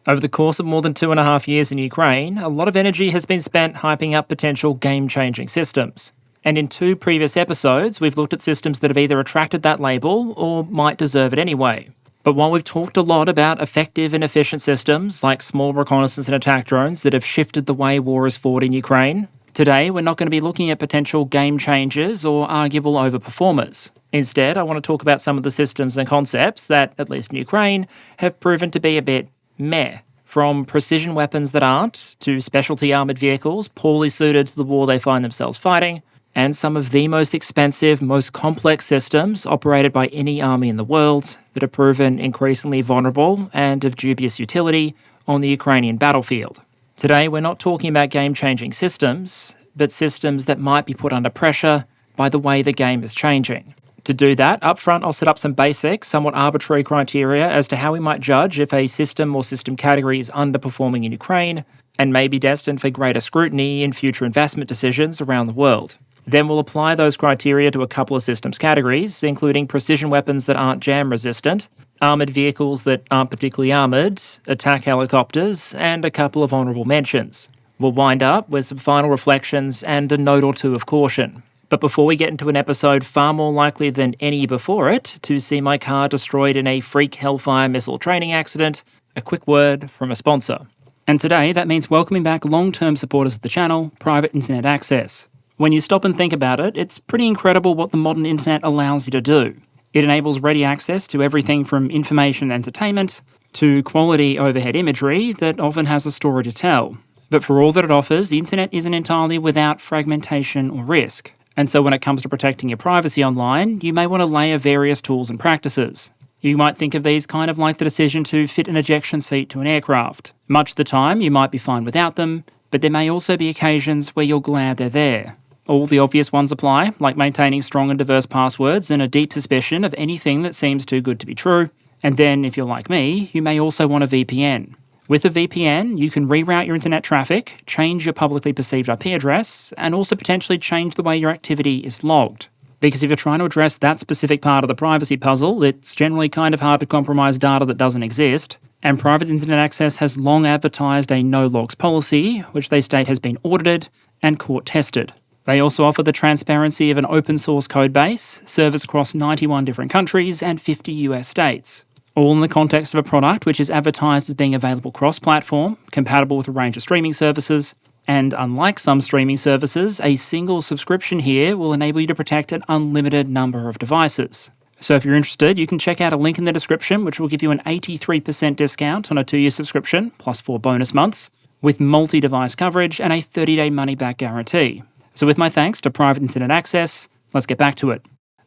Over the course of more than 2.5 years in Ukraine, a lot of energy has been spent hyping up potential game-changing systems. And in 2 previous episodes, we've looked at systems that have either attracted that label or might deserve it anyway. But while we've talked a lot about effective and efficient systems like small reconnaissance and attack drones that have shifted the way war is fought in Ukraine, today we're not going to be looking at potential game changers or arguable overperformers. Instead, I want to talk about some of the systems and concepts that, at least in Ukraine, have proven to be a bit meh. From precision weapons that aren't, to specialty armoured vehicles poorly suited to the war they find themselves fighting, and some of the most expensive, most complex systems operated by any army in the world that have proven increasingly vulnerable and of dubious utility on the Ukrainian battlefield. Today, we're not talking about game-changing systems, but systems that might be put under pressure by the way the game is changing. To do that, up front I'll set up some basic, somewhat arbitrary criteria as to how we might judge if a system or system category is underperforming in Ukraine and may be destined for greater scrutiny in future investment decisions around the world. Then we'll apply those criteria to a couple of systems categories, including precision weapons that aren't jam-resistant, armoured vehicles that aren't particularly armoured, attack helicopters, and a couple of honourable mentions. We'll wind up with some final reflections and a note or two of caution. But before we get into an episode far more likely than any before it to see my car destroyed in a freak Hellfire missile training accident, a quick word from a sponsor. And today that means welcoming back long-term supporters of the channel, Private Internet Access. When you stop and think about it, it's pretty incredible what the modern internet allows you to do. It enables ready access to everything from information and entertainment to quality overhead imagery that often has a story to tell. But for all that it offers, the internet isn't entirely without fragmentation or risk. And so when it comes to protecting your privacy online, you may want to layer various tools and practices. You might think of these kind of like the decision to fit an ejection seat to an aircraft. Much of the time, you might be fine without them, but there may also be occasions where you're glad they're there. All the obvious ones apply, like maintaining strong and diverse passwords and a deep suspicion of anything that seems too good to be true. And then, if you're like me, you may also want a VPN. With a VPN, you can reroute your internet traffic, change your publicly perceived IP address, and also potentially change the way your activity is logged. Because if you're trying to address that specific part of the privacy puzzle, it's generally kind of hard to compromise data that doesn't exist. And Private Internet Access has long advertised a no-logs policy, which they state has been audited and court-tested. They also offer the transparency of an open-source codebase, servers across 91 different countries and 50 US states. All in the context of a product which is advertised as being available cross-platform, compatible with a range of streaming services, and unlike some streaming services, a single subscription here will enable you to protect an unlimited number of devices. So if you're interested, you can check out a link in the description which will give you an 83% discount on a 2-year subscription, plus 4 bonus months, with multi-device coverage and a 30-day money-back guarantee. So with my thanks to Private Internet Access, let's get back to it.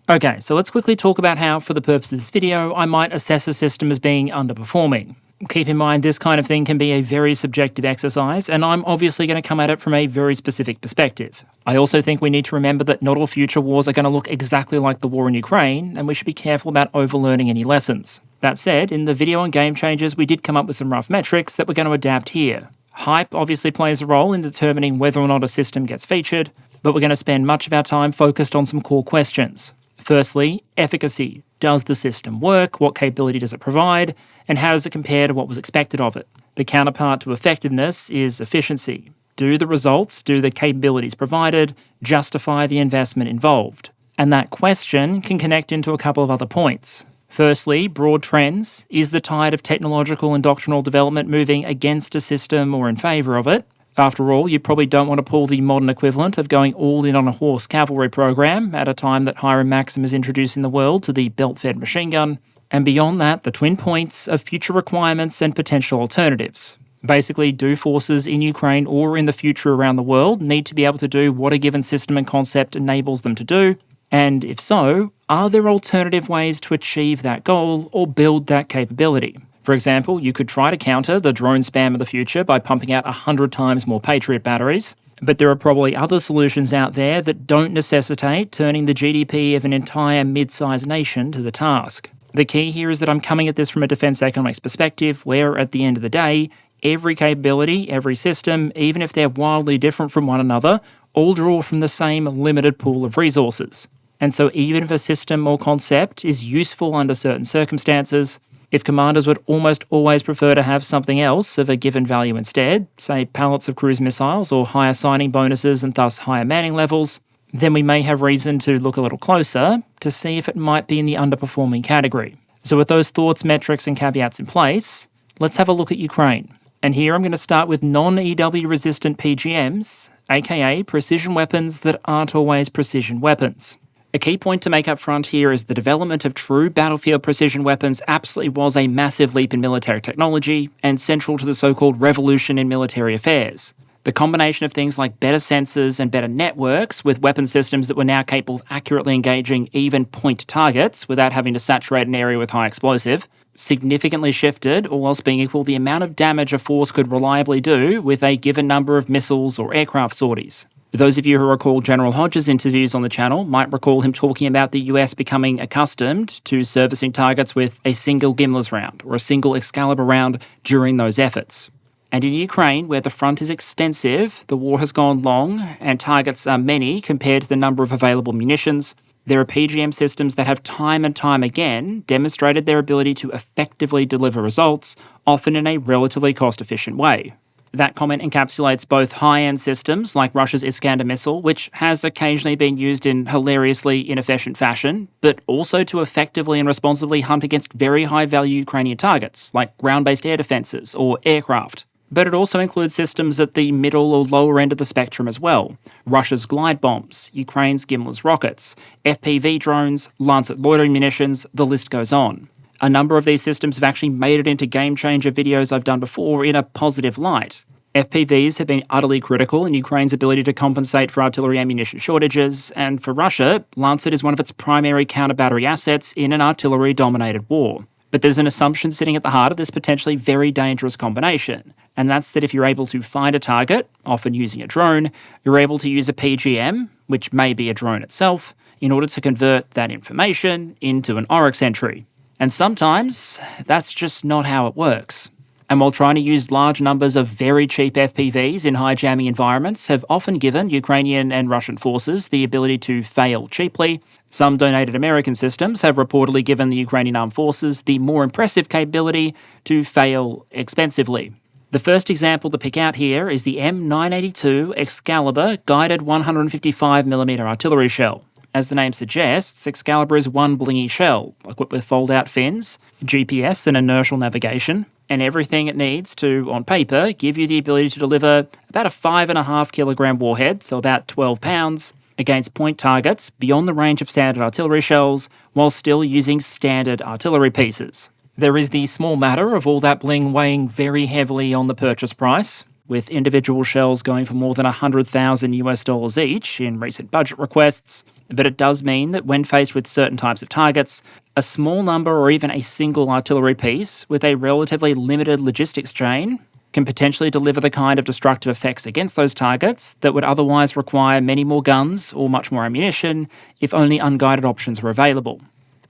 Okay, so let's quickly talk about how, for the purpose of this video, I might assess a system as being underperforming. Keep in mind this kind of thing can be a very subjective exercise, and I'm obviously going to come at it from a very specific perspective. I also think we need to remember that not all future wars are going to look exactly like the war in Ukraine, and we should be careful about overlearning any lessons. That said, in the video on game changers, we did come up with some rough metrics that we're going to adapt here. Hype obviously plays a role in determining whether or not a system gets featured, but we're going to spend much of our time focused on some core questions. Firstly, efficacy. Does the system work? What capability does it provide? And how does it compare to what was expected of it? The counterpart to effectiveness is efficiency. Do the results, do the capabilities provided, justify the investment involved? And that question can connect into a couple of other points. Firstly, broad trends. Is the tide of technological and doctrinal development moving against a system or in favour of it? After all, you probably don't want to pull the modern equivalent of going all in on a horse cavalry program at a time that Hiram Maxim is introducing the world to the belt-fed machine gun, and beyond that, the twin points of future requirements and potential alternatives. Basically, do forces in Ukraine or in the future around the world need to be able to do what a given system and concept enables them to do? And if so, are there alternative ways to achieve that goal or build that capability? For example, you could try to counter the drone spam of the future by pumping out 100 times more Patriot batteries, but there are probably other solutions out there that don't necessitate turning the GDP of an entire mid-sized nation to the task. The key here is that I'm coming at this from a defence economics perspective where, at the end of the day, every capability, every system, even if they're wildly different from one another, all draw from the same limited pool of resources. And so even if a system or concept is useful under certain circumstances, If commanders would almost always prefer to have something else of a given value instead, say pallets of cruise missiles or higher signing bonuses and thus higher manning levels, then we may have reason to look a little closer to see if it might be in the underperforming category. So with those thoughts, metrics and caveats in place, let's have a look at Ukraine. And here I'm going to start with non-EW resistant PGMs, aka precision weapons that aren't always precision weapons. A key point to make up front here is the development of true battlefield precision weapons absolutely was a massive leap in military technology and central to the so-called revolution in military affairs. The combination of things like better sensors and better networks with weapon systems that were now capable of accurately engaging even point targets without having to saturate an area with high explosive significantly shifted, all else being equal, the amount of damage a force could reliably do with a given number of missiles or aircraft sorties. Those of you who recall General Hodges' interviews on the channel might recall him talking about the US becoming accustomed to servicing targets with a single Gimler's round or a single Excalibur round during those efforts. And in Ukraine, where the front is extensive, the war has gone long, and targets are many compared to the number of available munitions, there are PGM systems that have time and time again demonstrated their ability to effectively deliver results, often in a relatively cost-efficient way. That comment encapsulates both high-end systems like Russia's Iskander missile, which has occasionally been used in hilariously inefficient fashion, but also to effectively and responsibly hunt against very high-value Ukrainian targets like ground-based air defences or aircraft. But it also includes systems at the middle or lower end of the spectrum as well. Russia's glide bombs, Ukraine's Gimler's rockets, FPV drones, Lancet loitering munitions, the list goes on. A number of these systems have actually made it into game-changer videos I've done before in a positive light. FPVs have been utterly critical in Ukraine's ability to compensate for artillery ammunition shortages, and for Russia, Lancet is one of its primary counter-battery assets in an artillery-dominated war. But there's an assumption sitting at the heart of this potentially very dangerous combination, and that's that if you're able to find a target, often using a drone, you're able to use a PGM, which may be a drone itself, in order to convert that information into an Oryx entry. And sometimes, that's just not how it works. And while trying to use large numbers of very cheap FPVs in high jamming environments have often given Ukrainian and Russian forces the ability to fail cheaply, some donated American systems have reportedly given the Ukrainian armed forces the more impressive capability to fail expensively. The first example to pick out here is the M982 Excalibur guided 155mm artillery shell. As the name suggests, Excalibur is one blingy shell, equipped with fold-out fins, GPS and inertial navigation, and everything it needs to, on paper, give you the ability to deliver about a 5.5 kilogram warhead, so about 12 pounds, against point targets beyond the range of standard artillery shells, while still using standard artillery pieces. There is the small matter of all that bling weighing very heavily on the purchase price, with individual shells going for more than $100,000 each in recent budget requests, but it does mean that when faced with certain types of targets, a small number or even a single artillery piece with a relatively limited logistics chain can potentially deliver the kind of destructive effects against those targets that would otherwise require many more guns or much more ammunition if only unguided options were available.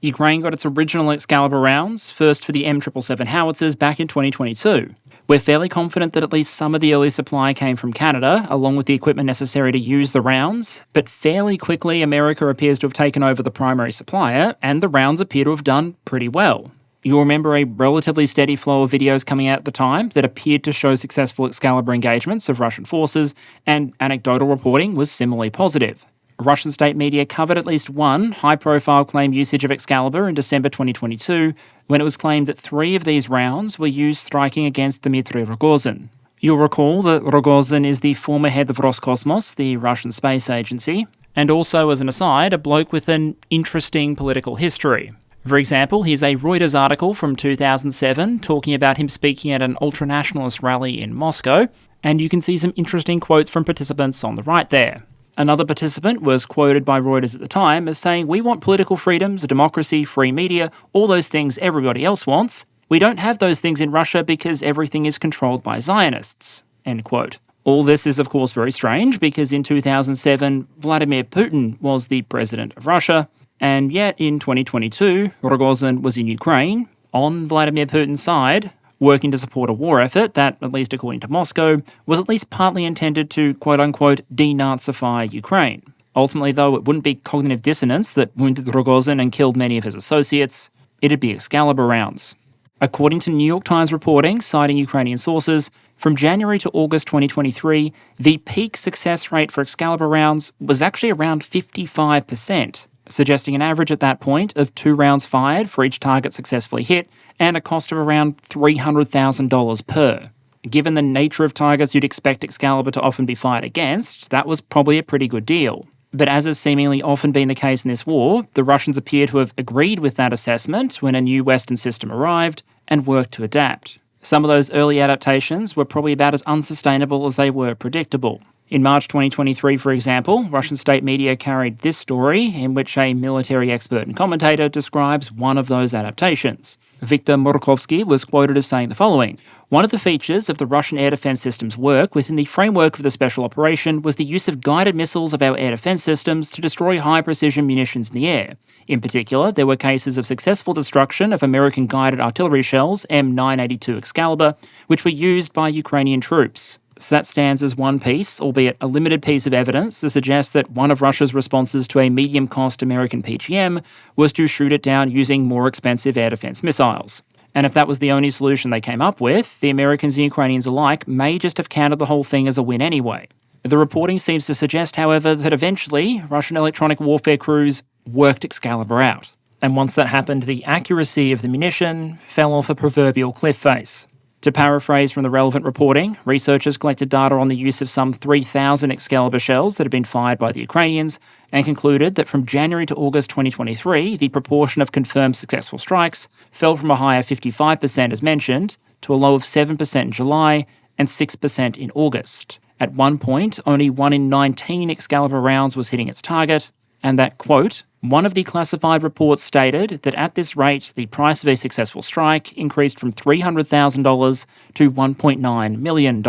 Ukraine got its original Excalibur rounds, first for the M777 howitzers back in 2022. We're fairly confident that at least some of the early supply came from Canada, along with the equipment necessary to use the rounds, but fairly quickly America appears to have taken over the primary supplier, and the rounds appear to have done pretty well. You'll remember a relatively steady flow of videos coming out at the time that appeared to show successful Excalibur engagements of Russian forces, and anecdotal reporting was similarly positive. Russian state media covered at least one high-profile claim usage of Excalibur in December 2022, when it was claimed that 3 of these rounds were used striking against Dmitry Rogozin. You'll recall that Rogozin is the former head of Roscosmos, the Russian space agency, and also, as an aside, a bloke with an interesting political history. For example, here's a Reuters article from 2007 talking about him speaking at an ultranationalist rally in Moscow, and you can see some interesting quotes from participants on the right there. Another participant was quoted by Reuters at the time as saying, "We want political freedoms, democracy, free media, all those things everybody else wants. We don't have those things in Russia because everything is controlled by Zionists." End quote. All this is, of course, very strange because in 2007, Vladimir Putin was the president of Russia, and yet in 2022, Rogozin was in Ukraine, on Vladimir Putin's side, working to support a war effort that, at least according to Moscow, was at least partly intended to quote-unquote denazify Ukraine. Ultimately, though, it wouldn't be cognitive dissonance that wounded Rogozin and killed many of his associates. It'd be Excalibur rounds. According to New York Times reporting, citing Ukrainian sources, from January to August 2023, the peak success rate for Excalibur rounds was actually around 55%, suggesting an average at that point of 2 rounds fired for each target successfully hit and a cost of around $300,000 per. Given the nature of targets you'd expect Excalibur to often be fired against, that was probably a pretty good deal. But as has seemingly often been the case in this war, the Russians appear to have agreed with that assessment when a new Western system arrived and worked to adapt. Some of those early adaptations were probably about as unsustainable as they were predictable. In March 2023, for example, Russian state media carried this story in which a military expert and commentator describes one of those adaptations. Viktor Murkovsky was quoted as saying the following: "One of the features of the Russian air defense system's work within the framework of the special operation was the use of guided missiles of our air defense systems to destroy high-precision munitions in the air. In particular, there were cases of successful destruction of American guided artillery shells, M982 Excalibur, which were used by Ukrainian troops." So that stands as one piece, albeit a limited piece of evidence, to suggest that one of Russia's responses to a medium-cost American PGM was to shoot it down using more expensive air defense missiles. And if that was the only solution they came up with, the Americans and Ukrainians alike may just have counted the whole thing as a win anyway. The reporting seems to suggest, however, that eventually Russian electronic warfare crews worked Excalibur out. And once that happened, the accuracy of the munition fell off a proverbial cliff face. To paraphrase from the relevant reporting, researchers collected data on the use of some 3,000 Excalibur shells that had been fired by the Ukrainians and concluded that from January to August 2023, the proportion of confirmed successful strikes fell from a high of 55% as mentioned to a low of 7% in July and 6% in August. At one point, only 1 in 19 Excalibur rounds was hitting its target, and that, quote, "One of the classified reports stated that at this rate, the price of a successful strike increased from $300,000 to $1.9 million,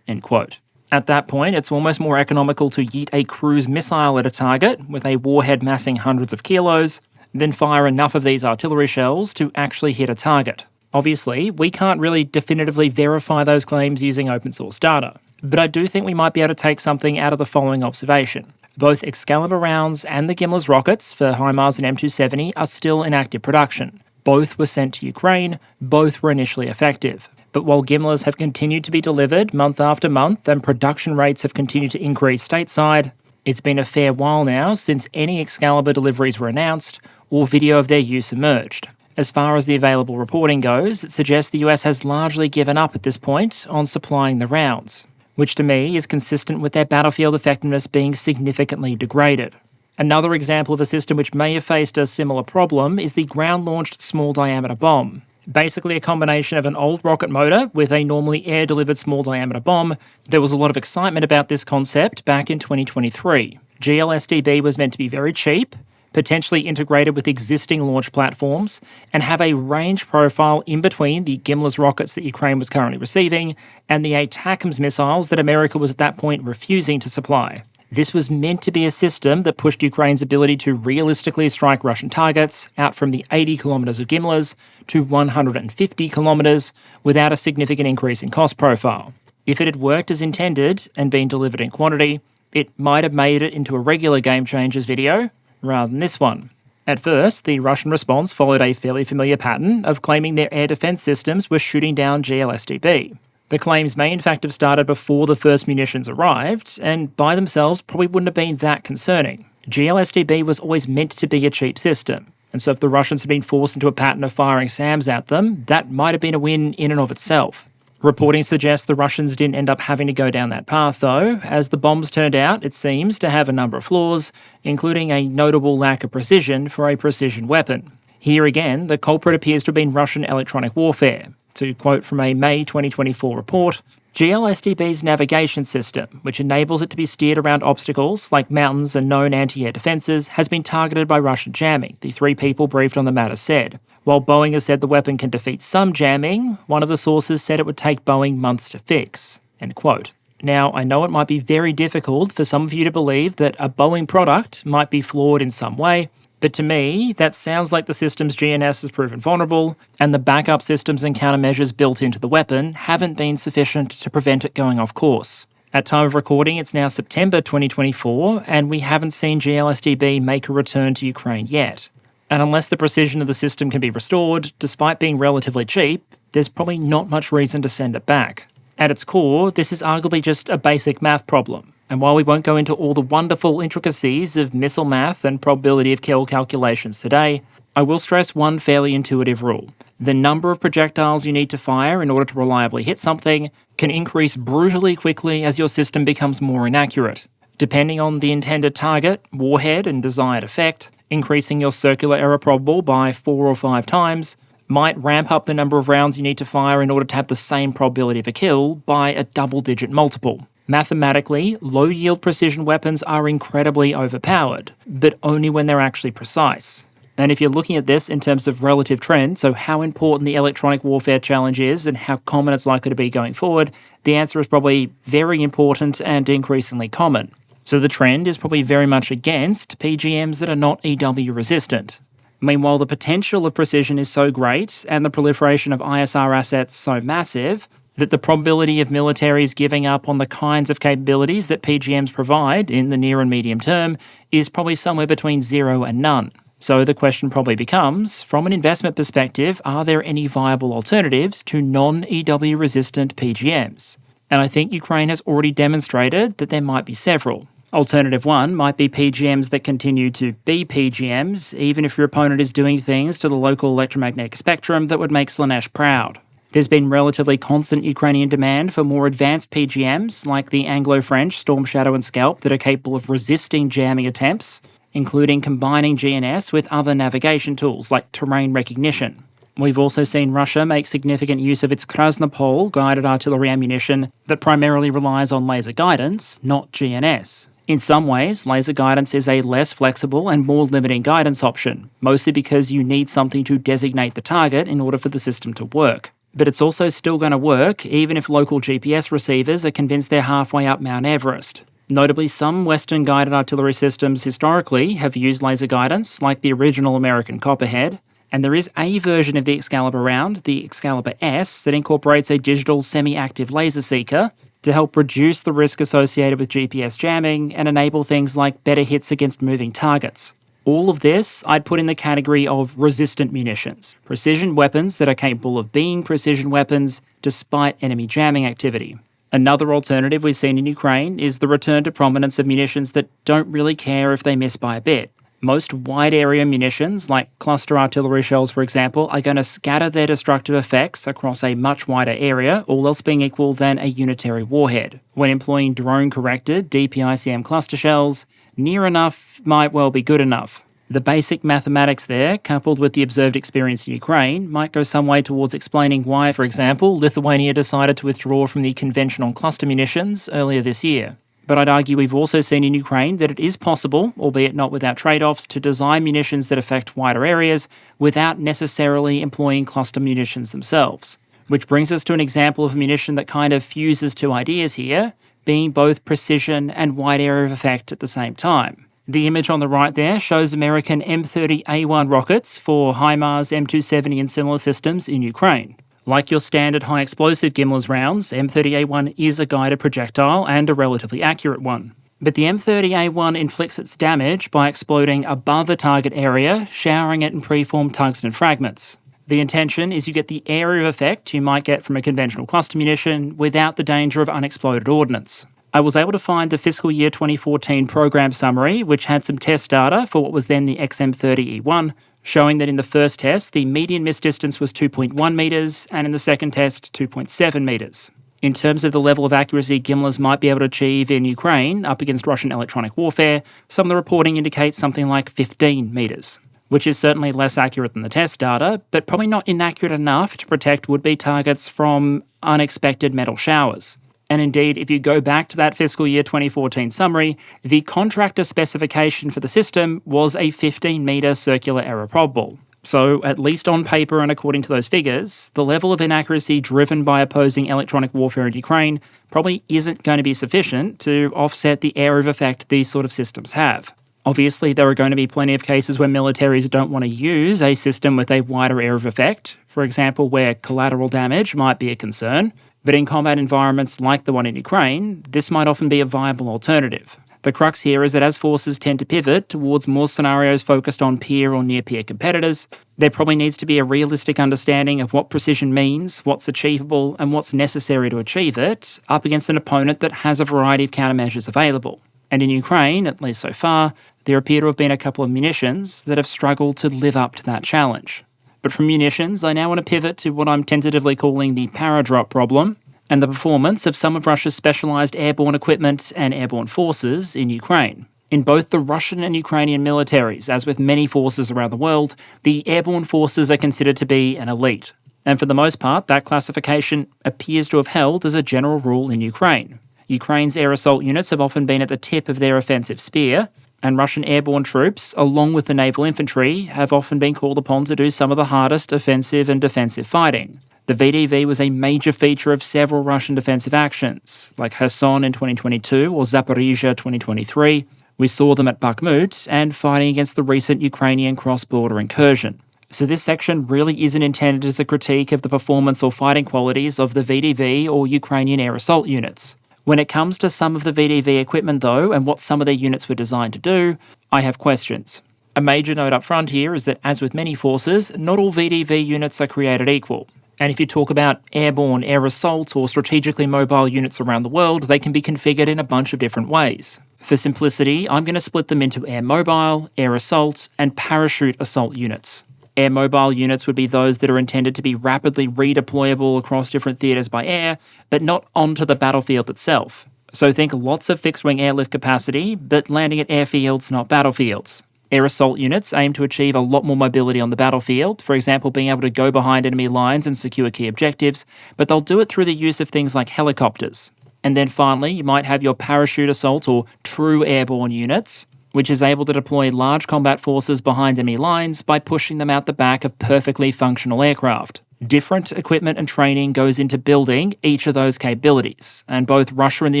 end quote. At that point, it's almost more economical to yeet a cruise missile at a target with a warhead massing hundreds of kilos than fire enough of these artillery shells to actually hit a target. Obviously, we can't really definitively verify those claims using open source data, but I do think we might be able to take something out of the following observation. Both Excalibur rounds and the GMLRS rockets for HIMARS and M270 are still in active production. Both were sent to Ukraine, both were initially effective. But while GMLRS have continued to be delivered month after month and production rates have continued to increase stateside, it's been a fair while now since any Excalibur deliveries were announced or video of their use emerged. As far as the available reporting goes, it suggests the US has largely given up at this point on supplying the rounds, which to me is consistent with their battlefield effectiveness being significantly degraded. Another example of a system which may have faced a similar problem is the ground-launched small-diameter bomb. Basically a combination of an old rocket motor with a normally air-delivered small-diameter bomb. There was a lot of excitement about this concept back in 2023. GLSDB was meant to be very cheap, potentially integrated with existing launch platforms, and have a range profile in between the GMLRS rockets that Ukraine was currently receiving and the ATACMS missiles that America was at that point refusing to supply. This was meant to be a system that pushed Ukraine's ability to realistically strike Russian targets out from the 80 kilometres of GMLRS to 150 kilometres without a significant increase in cost profile. If it had worked as intended and been delivered in quantity, it might have made it into a regular Game Changers video rather than this one. At first, the Russian response followed a fairly familiar pattern of claiming their air defence systems were shooting down GLSDB. The claims may in fact have started before the first munitions arrived, and by themselves probably wouldn't have been that concerning. GLSDB was always meant to be a cheap system, and so if the Russians had been forced into a pattern of firing SAMs at them, that might have been a win in and of itself. Reporting suggests the Russians didn't end up having to go down that path though, as the bombs turned out, it seems, to have a number of flaws, including a notable lack of precision for a precision weapon. Here again, the culprit appears to have been Russian electronic warfare. To quote from a May 2024 report, GLSDB's navigation system, which enables it to be steered around obstacles like mountains and known anti-air defences, has been targeted by Russian jamming, the 3 people briefed on the matter said. While Boeing has said the weapon can defeat some jamming, one of the sources said it would take Boeing months to fix. End quote. Now, I know it might be very difficult for some of you to believe that a Boeing product might be flawed in some way, but to me, that sounds like the system's GNS has proven vulnerable, and the backup systems and countermeasures built into the weapon haven't been sufficient to prevent it going off course. At time of recording, it's now September 2024, and we haven't seen GLSDB make a return to Ukraine yet. And unless the precision of the system can be restored, despite being relatively cheap, there's probably not much reason to send it back. At its core, this is arguably just a basic math problem. And while we won't go into all the wonderful intricacies of missile math and probability of kill calculations today, I will stress one fairly intuitive rule. The number of projectiles you need to fire in order to reliably hit something can increase brutally quickly as your system becomes more inaccurate. Depending on the intended target, warhead, and desired effect, increasing your circular error probable by 4 or 5 times might ramp up the number of rounds you need to fire in order to have the same probability of a kill by a double-digit multiple. Mathematically, low-yield precision weapons are incredibly overpowered, but only when they're actually precise. And if you're looking at this in terms of relative trend, so how important the electronic warfare challenge is and how common it's likely to be going forward, the answer is probably very important and increasingly common. So the trend is probably very much against PGMs that are not EW resistant. Meanwhile, the potential of precision is so great and the proliferation of ISR assets so massive that the probability of militaries giving up on the kinds of capabilities that PGMs provide in the near and medium term is probably somewhere between 0 and none. So the question probably becomes, from an investment perspective, are there any viable alternatives to non-EW resistant PGMs? And I think Ukraine has already demonstrated that there might be several. Alternative one might be PGMs that continue to be PGMs, even if your opponent is doing things to the local electromagnetic spectrum that would make Slanesh proud. There's been relatively constant Ukrainian demand for more advanced PGMs, like the Anglo-French Storm Shadow and Scalp, that are capable of resisting jamming attempts, including combining GNS with other navigation tools like terrain recognition. We've also seen Russia make significant use of its Krasnopol guided artillery ammunition that primarily relies on laser guidance, not GNS. In some ways, laser guidance is a less flexible and more limiting guidance option, mostly because you need something to designate the target in order for the system to work. But it's also still going to work even if local GPS receivers are convinced they're halfway up Mount Everest. Notably, some Western guided artillery systems historically have used laser guidance, like the original American Copperhead, and there is a version of the Excalibur round, the Excalibur S, that incorporates a digital semi-active laser seeker to help reduce the risk associated with GPS jamming and enable things like better hits against moving targets. All of this I'd put in the category of resistant munitions, precision weapons that are capable of being precision weapons despite enemy jamming activity. Another alternative we've seen in Ukraine is the return to prominence of munitions that don't really care if they miss by a bit. Most wide-area munitions, like cluster artillery shells for example, are going to scatter their destructive effects across a much wider area, all else being equal, than a unitary warhead. When employing drone-corrected DPICM cluster shells, near enough might well be good enough. The basic mathematics there, coupled with the observed experience in Ukraine, might go some way towards explaining why, for example, Lithuania decided to withdraw from the conventional cluster munitions earlier this year. But I'd argue we've also seen in Ukraine that it is possible, albeit not without trade-offs, to design munitions that affect wider areas without necessarily employing cluster munitions themselves. Which brings us to an example of a munition that kind of fuses two ideas here, being both precision and wide area of effect at the same time. The image on the right there shows American M30A1 rockets for HIMARS, M270 and similar systems in Ukraine. Like your standard high-explosive GMLRS rounds, M30A1 is a guided projectile and a relatively accurate one. But the M30A1 inflicts its damage by exploding above a target area, showering it in preformed tungsten fragments. The intention is you get the area of effect you might get from a conventional cluster munition without the danger of unexploded ordnance. I was able to find the fiscal year 2014 program summary, which had some test data for what was then the XM30E1, showing that in the first test, the median miss distance was 2.1 metres, and in the second test, 2.7 metres. In terms of the level of accuracy GMLRS might be able to achieve in Ukraine up against Russian electronic warfare, some of the reporting indicates something like 15 metres, which is certainly less accurate than the test data, but probably not inaccurate enough to protect would-be targets from unexpected metal showers. And indeed, if you go back to that fiscal year 2014 summary, the contractor specification for the system was a 15-metre circular error probable. So, at least on paper and according to those figures, the level of inaccuracy driven by opposing electronic warfare in Ukraine probably isn't going to be sufficient to offset the area of effect these sort of systems have. Obviously, there are going to be plenty of cases where militaries don't want to use a system with a wider area of effect, for example, where collateral damage might be a concern. But in combat environments like the one in Ukraine, this might often be a viable alternative. The crux here is that as forces tend to pivot towards more scenarios focused on peer or near-peer competitors, there probably needs to be a realistic understanding of what precision means, what's achievable, and what's necessary to achieve it, up against an opponent that has a variety of countermeasures available. And in Ukraine, at least so far, there appear to have been a couple of munitions that have struggled to live up to that challenge. But from munitions, I now want to pivot to what I'm tentatively calling the Paradrop Problem, and the performance of some of Russia's specialised airborne equipment and airborne forces in Ukraine. In both the Russian and Ukrainian militaries, as with many forces around the world, the airborne forces are considered to be an elite. And for the most part, that classification appears to have held as a general rule in Ukraine. Ukraine's air assault units have often been at the tip of their offensive spear, and Russian airborne troops, along with the naval infantry, have often been called upon to do some of the hardest offensive and defensive fighting. The VDV was a major feature of several Russian defensive actions, like Kherson in 2022 or Zaporizhzhia 2023. We saw them at Bakhmut and fighting against the recent Ukrainian cross-border incursion. So this section really isn't intended as a critique of the performance or fighting qualities of the VDV or Ukrainian air assault units. When it comes to some of the VDV equipment though, and what some of their units were designed to do, I have questions. A major note up front here is that, as with many forces, not all VDV units are created equal. And if you talk about airborne air assault or strategically mobile units around the world, they can be configured in a bunch of different ways. For simplicity, I'm going to split them into air mobile, air assault, and parachute assault units. Air mobile units would be those that are intended to be rapidly redeployable across different theatres by air, but not onto the battlefield itself. So think lots of fixed-wing airlift capacity, but landing at airfields, not battlefields. Air assault units aim to achieve a lot more mobility on the battlefield, for example being able to go behind enemy lines and secure key objectives, but they'll do it through the use of things like helicopters. And then finally, you might have your parachute assault or true airborne units, which is able to deploy large combat forces behind enemy lines by pushing them out the back of perfectly functional aircraft. Different equipment and training goes into building each of those capabilities, and both Russia and the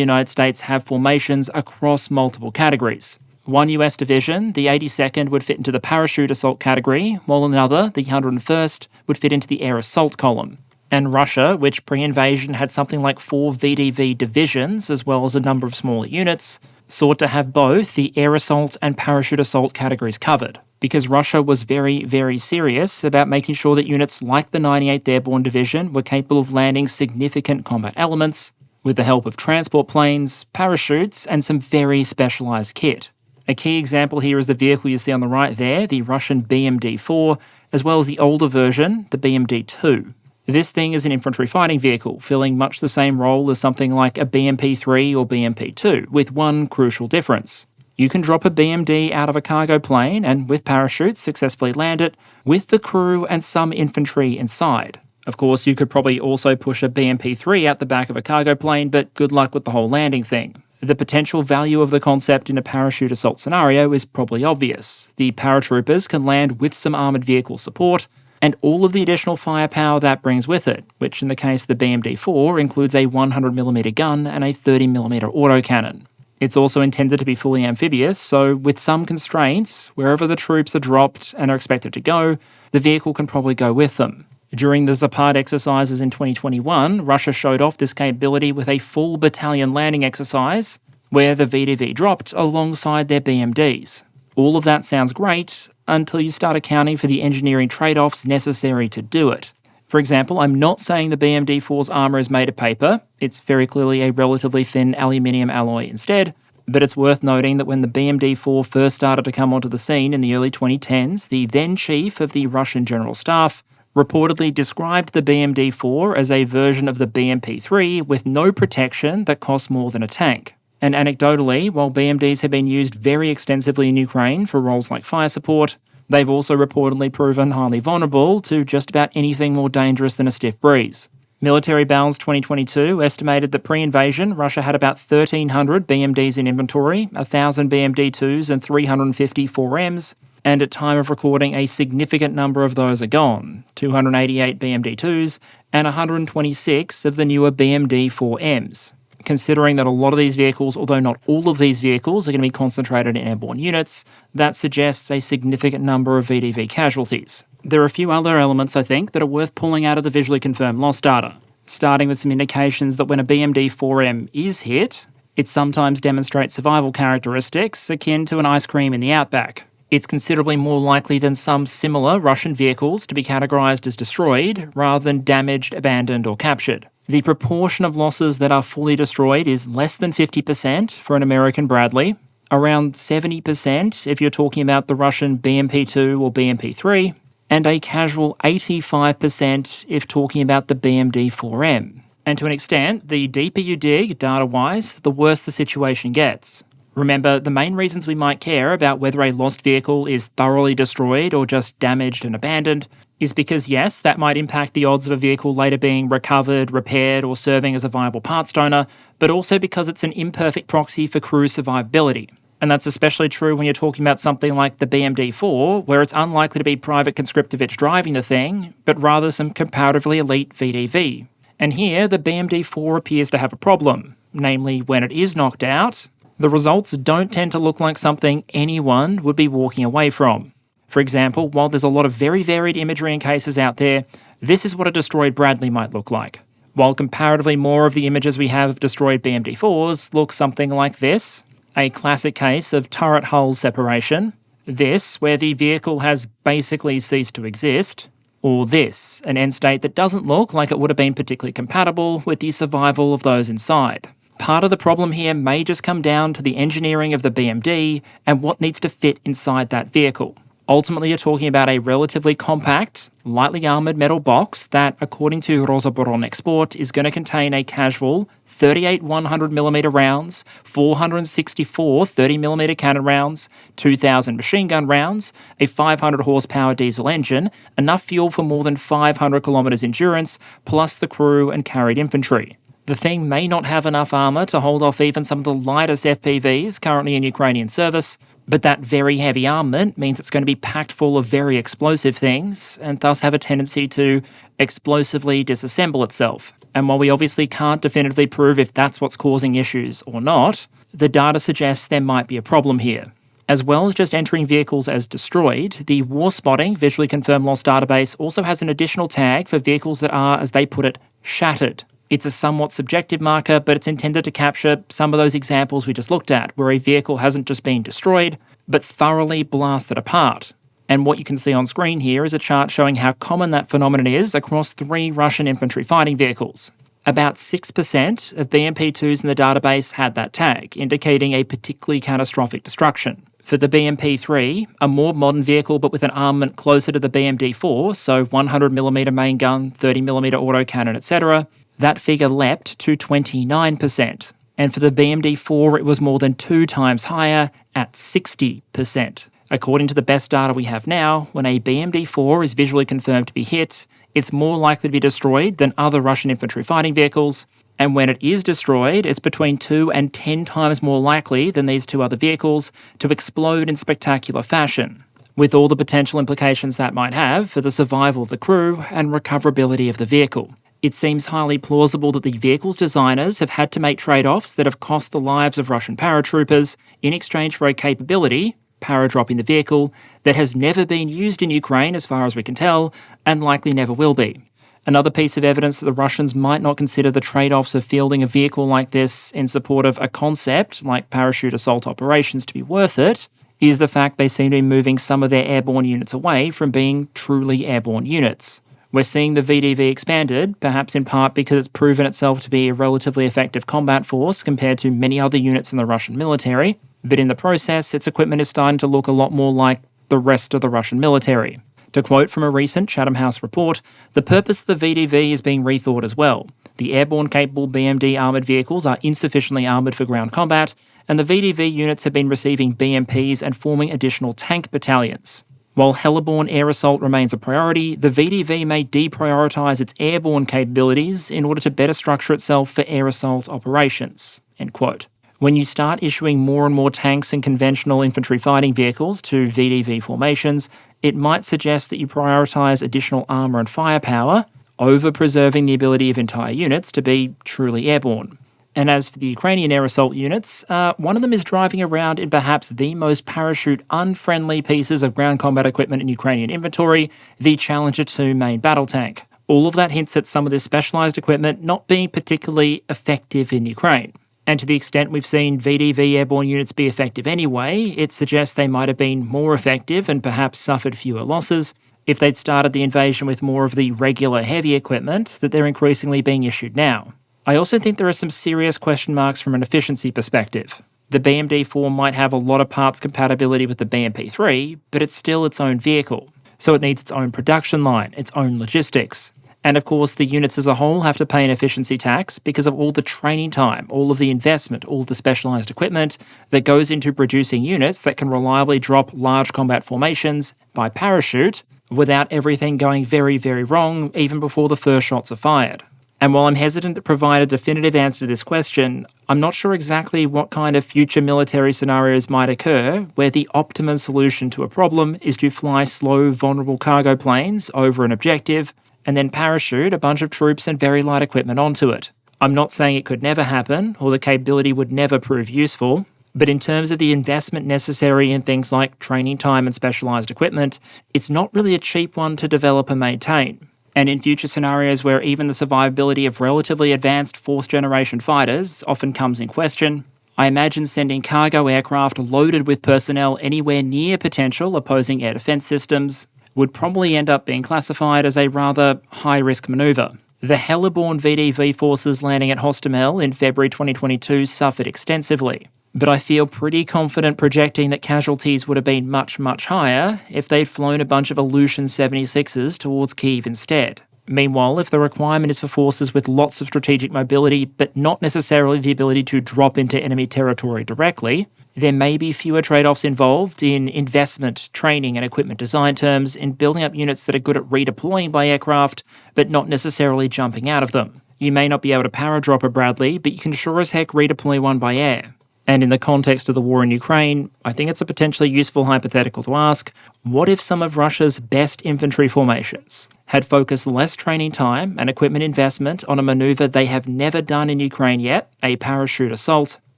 United States have formations across multiple categories. One US division, the 82nd, would fit into the parachute assault category, while another, the 101st, would fit into the air assault column. And Russia, which pre-invasion had something like 4 VDV divisions, as well as a number of smaller units, sought to have both the air assault and parachute assault categories covered, because Russia was very, very serious about making sure that units like the 98th Airborne Division were capable of landing significant combat elements with the help of transport planes, parachutes, and some very specialised kit. A key example here is the vehicle you see on the right there, the Russian BMD-4, as well as the older version, the BMD-2. This thing is an infantry fighting vehicle, filling much the same role as something like a BMP-3 or BMP-2, with one crucial difference. You can drop a BMD out of a cargo plane and, with parachutes, successfully land it, with the crew and some infantry inside. Of course, you could probably also push a BMP-3 out the back of a cargo plane, but good luck with the whole landing thing. The potential value of the concept in a parachute assault scenario is probably obvious. The paratroopers can land with some armoured vehicle support, and all of the additional firepower that brings with it, which in the case of the BMD-4 includes a 100mm gun and a 30mm autocannon. It's also intended to be fully amphibious, so with some constraints, wherever the troops are dropped and are expected to go, the vehicle can probably go with them. During the Zapad exercises in 2021, Russia showed off this capability with a full battalion landing exercise where the VDV dropped alongside their BMDs. All of that sounds great until you start accounting for the engineering trade-offs necessary to do it. For example, I'm not saying the BMD-4's armour is made of paper. It's very clearly a relatively thin aluminium alloy instead, but it's worth noting that when the BMD-4 first started to come onto the scene in the early 2010s, the then chief of the Russian General Staff reportedly described the BMD-4 as a version of the BMP-3 with no protection that cost more than a tank. And anecdotally, while BMDs have been used very extensively in Ukraine for roles like fire support, they've also reportedly proven highly vulnerable to just about anything more dangerous than a stiff breeze. Military Balance 2022 estimated that pre-invasion, Russia had about 1,300 BMDs in inventory, 1,000 BMD-2s and 350 4Ms, and at time of recording a significant number of those are gone, 288 BMD-2s and 126 of the newer BMD-4Ms. Considering that a lot of these vehicles, although not all of these vehicles, are going to be concentrated in airborne units, that suggests a significant number of VDV casualties. There are a few other elements, I think, that are worth pulling out of the visually confirmed loss data, starting with some indications that when a BMD-4M is hit, It sometimes demonstrates survival characteristics akin to an ice cream in the outback. It's considerably more likely than some similar Russian vehicles to be categorised as destroyed rather than damaged, abandoned or captured. The proportion of losses that are fully destroyed is less than 50% for an American Bradley, around 70% if you're talking about the Russian BMP-2 or BMP-3, and a casual 85% if talking about the BMD-4M. And to an extent, the deeper you dig data-wise, the worse the situation gets. Remember, the main reasons we might care about whether a lost vehicle is thoroughly destroyed or just damaged and abandoned is because, yes, that might impact the odds of a vehicle later being recovered, repaired, or serving as a viable parts donor, but also because it's an imperfect proxy for crew survivability. And that's especially true when you're talking about something like the BMD-4, where it's unlikely to be Private Conscriptovich driving the thing, but rather some comparatively elite VDV. And here, the BMD-4 appears to have a problem, namely when it is knocked out, the results don't tend to look like something anyone would be walking away from. For example, while there's a lot of very varied imagery and cases out there, this is what a destroyed Bradley might look like. While comparatively more of the images we have of destroyed BMD-4s look something like this, a classic case of turret hull separation, this, where the vehicle has basically ceased to exist, or this, an end state that doesn't look like it would have been particularly compatible with the survival of those inside. Part of the problem here may just come down to the engineering of the BMD and what needs to fit inside that vehicle. Ultimately, you're talking about a relatively compact, lightly armoured metal box that, according to Rosoboronexport, is going to contain a casual 38 100mm rounds, 464 30mm cannon rounds, 2,000 machine gun rounds, a 500 horsepower diesel engine, enough fuel for more than 500 kilometres endurance, plus the crew and carried infantry. The thing may not have enough armour to hold off even some of the lightest FPVs currently in Ukrainian service, but that very heavy armament means it's going to be packed full of very explosive things, and thus have a tendency to explosively disassemble itself. And while we obviously can't definitively prove if that's what's causing issues or not, the data suggests there might be a problem here. As well as just entering vehicles as destroyed, the War Spotting Visually Confirmed Loss database also has an additional tag for vehicles that are, as they put it, shattered. It's a somewhat subjective marker, but it's intended to capture some of those examples we just looked at, where a vehicle hasn't just been destroyed, but thoroughly blasted apart. And what you can see on screen here is a chart showing how common that phenomenon is across 3 Russian infantry fighting vehicles. About 6% of BMP-2s in the database had that tag, indicating a particularly catastrophic destruction. For the BMP-3, a more modern vehicle but with an armament closer to the BMD-4, so 100mm main gun, 30mm autocannon, etc., that figure leapt to 29%. And for the BMD-4, it was more than 2 times higher at 60%. According to the best data we have now, when a BMD-4 is visually confirmed to be hit, it's more likely to be destroyed than other Russian infantry fighting vehicles, and when it is destroyed, it's between 2 and 10 times more likely than these 2 other vehicles to explode in spectacular fashion, with all the potential implications that might have for the survival of the crew and recoverability of the vehicle. It seems highly plausible that the vehicle's designers have had to make trade-offs that have cost the lives of Russian paratroopers in exchange for a capability, paradropping the vehicle, that has never been used in Ukraine as far as we can tell, and likely never will be. Another piece of evidence that the Russians might not consider the trade-offs of fielding a vehicle like this in support of a concept like parachute assault operations to be worth it is the fact they seem to be moving some of their airborne units away from being truly airborne units. We're seeing the VDV expanded, perhaps in part because it's proven itself to be a relatively effective combat force compared to many other units in the Russian military, but in the process, its equipment is starting to look a lot more like the rest of the Russian military. To quote from a recent Chatham House report, the purpose of the VDV is being rethought as well. The airborne-capable BMD armoured vehicles are insufficiently armoured for ground combat, and the VDV units have been receiving BMPs and forming additional tank battalions. While heliborne air assault remains a priority, the VDV may deprioritise its airborne capabilities in order to better structure itself for air assault operations." End quote. When you start issuing more and more tanks and conventional infantry fighting vehicles to VDV formations, it might suggest that you prioritise additional armour and firepower over preserving the ability of entire units to be truly airborne. And as for the Ukrainian air assault units, one of them is driving around in perhaps the most parachute-unfriendly pieces of ground combat equipment in Ukrainian inventory, the Challenger 2 main battle tank. All of that hints at some of this specialised equipment not being particularly effective in Ukraine. And to the extent we've seen VDV airborne units be effective anyway, it suggests they might have been more effective and perhaps suffered fewer losses if they'd started the invasion with more of the regular heavy equipment that they're increasingly being issued now. I also think there are some serious question marks from an efficiency perspective. The BMD-4 might have a lot of parts compatibility with the BMP-3, but it's still its own vehicle. So it needs its own production line, its own logistics. And of course, the units as a whole have to pay an efficiency tax because of all the training time, all of the investment, all of the specialised equipment that goes into producing units that can reliably drop large combat formations by parachute without everything going very, very wrong even before the first shots are fired. And while I'm hesitant to provide a definitive answer to this question, I'm not sure exactly what kind of future military scenarios might occur where the optimum solution to a problem is to fly slow, vulnerable cargo planes over an objective and then parachute a bunch of troops and very light equipment onto it. I'm not saying it could never happen or the capability would never prove useful, but in terms of the investment necessary in things like training time and specialised equipment, it's not really a cheap one to develop and maintain. And in future scenarios where even the survivability of relatively advanced fourth-generation fighters often comes in question, I imagine sending cargo aircraft loaded with personnel anywhere near potential opposing air defence systems would probably end up being classified as a rather high-risk manoeuvre. The heliborne VDV forces landing at Hostomel in February 2022 suffered extensively, but I feel pretty confident projecting that casualties would have been much, much higher if they'd flown a bunch of Ilyushin 76s towards Kyiv instead. Meanwhile, if the requirement is for forces with lots of strategic mobility but not necessarily the ability to drop into enemy territory directly, there may be fewer trade-offs involved in investment, training and equipment design terms in building up units that are good at redeploying by aircraft but not necessarily jumping out of them. You may not be able to paradrop a Bradley, but you can sure as heck redeploy one by air. And in the context of the war in Ukraine, I think it's a potentially useful hypothetical to ask, what if some of Russia's best infantry formations had focused less training time and equipment investment on a manoeuvre they have never done in Ukraine yet, a parachute assault,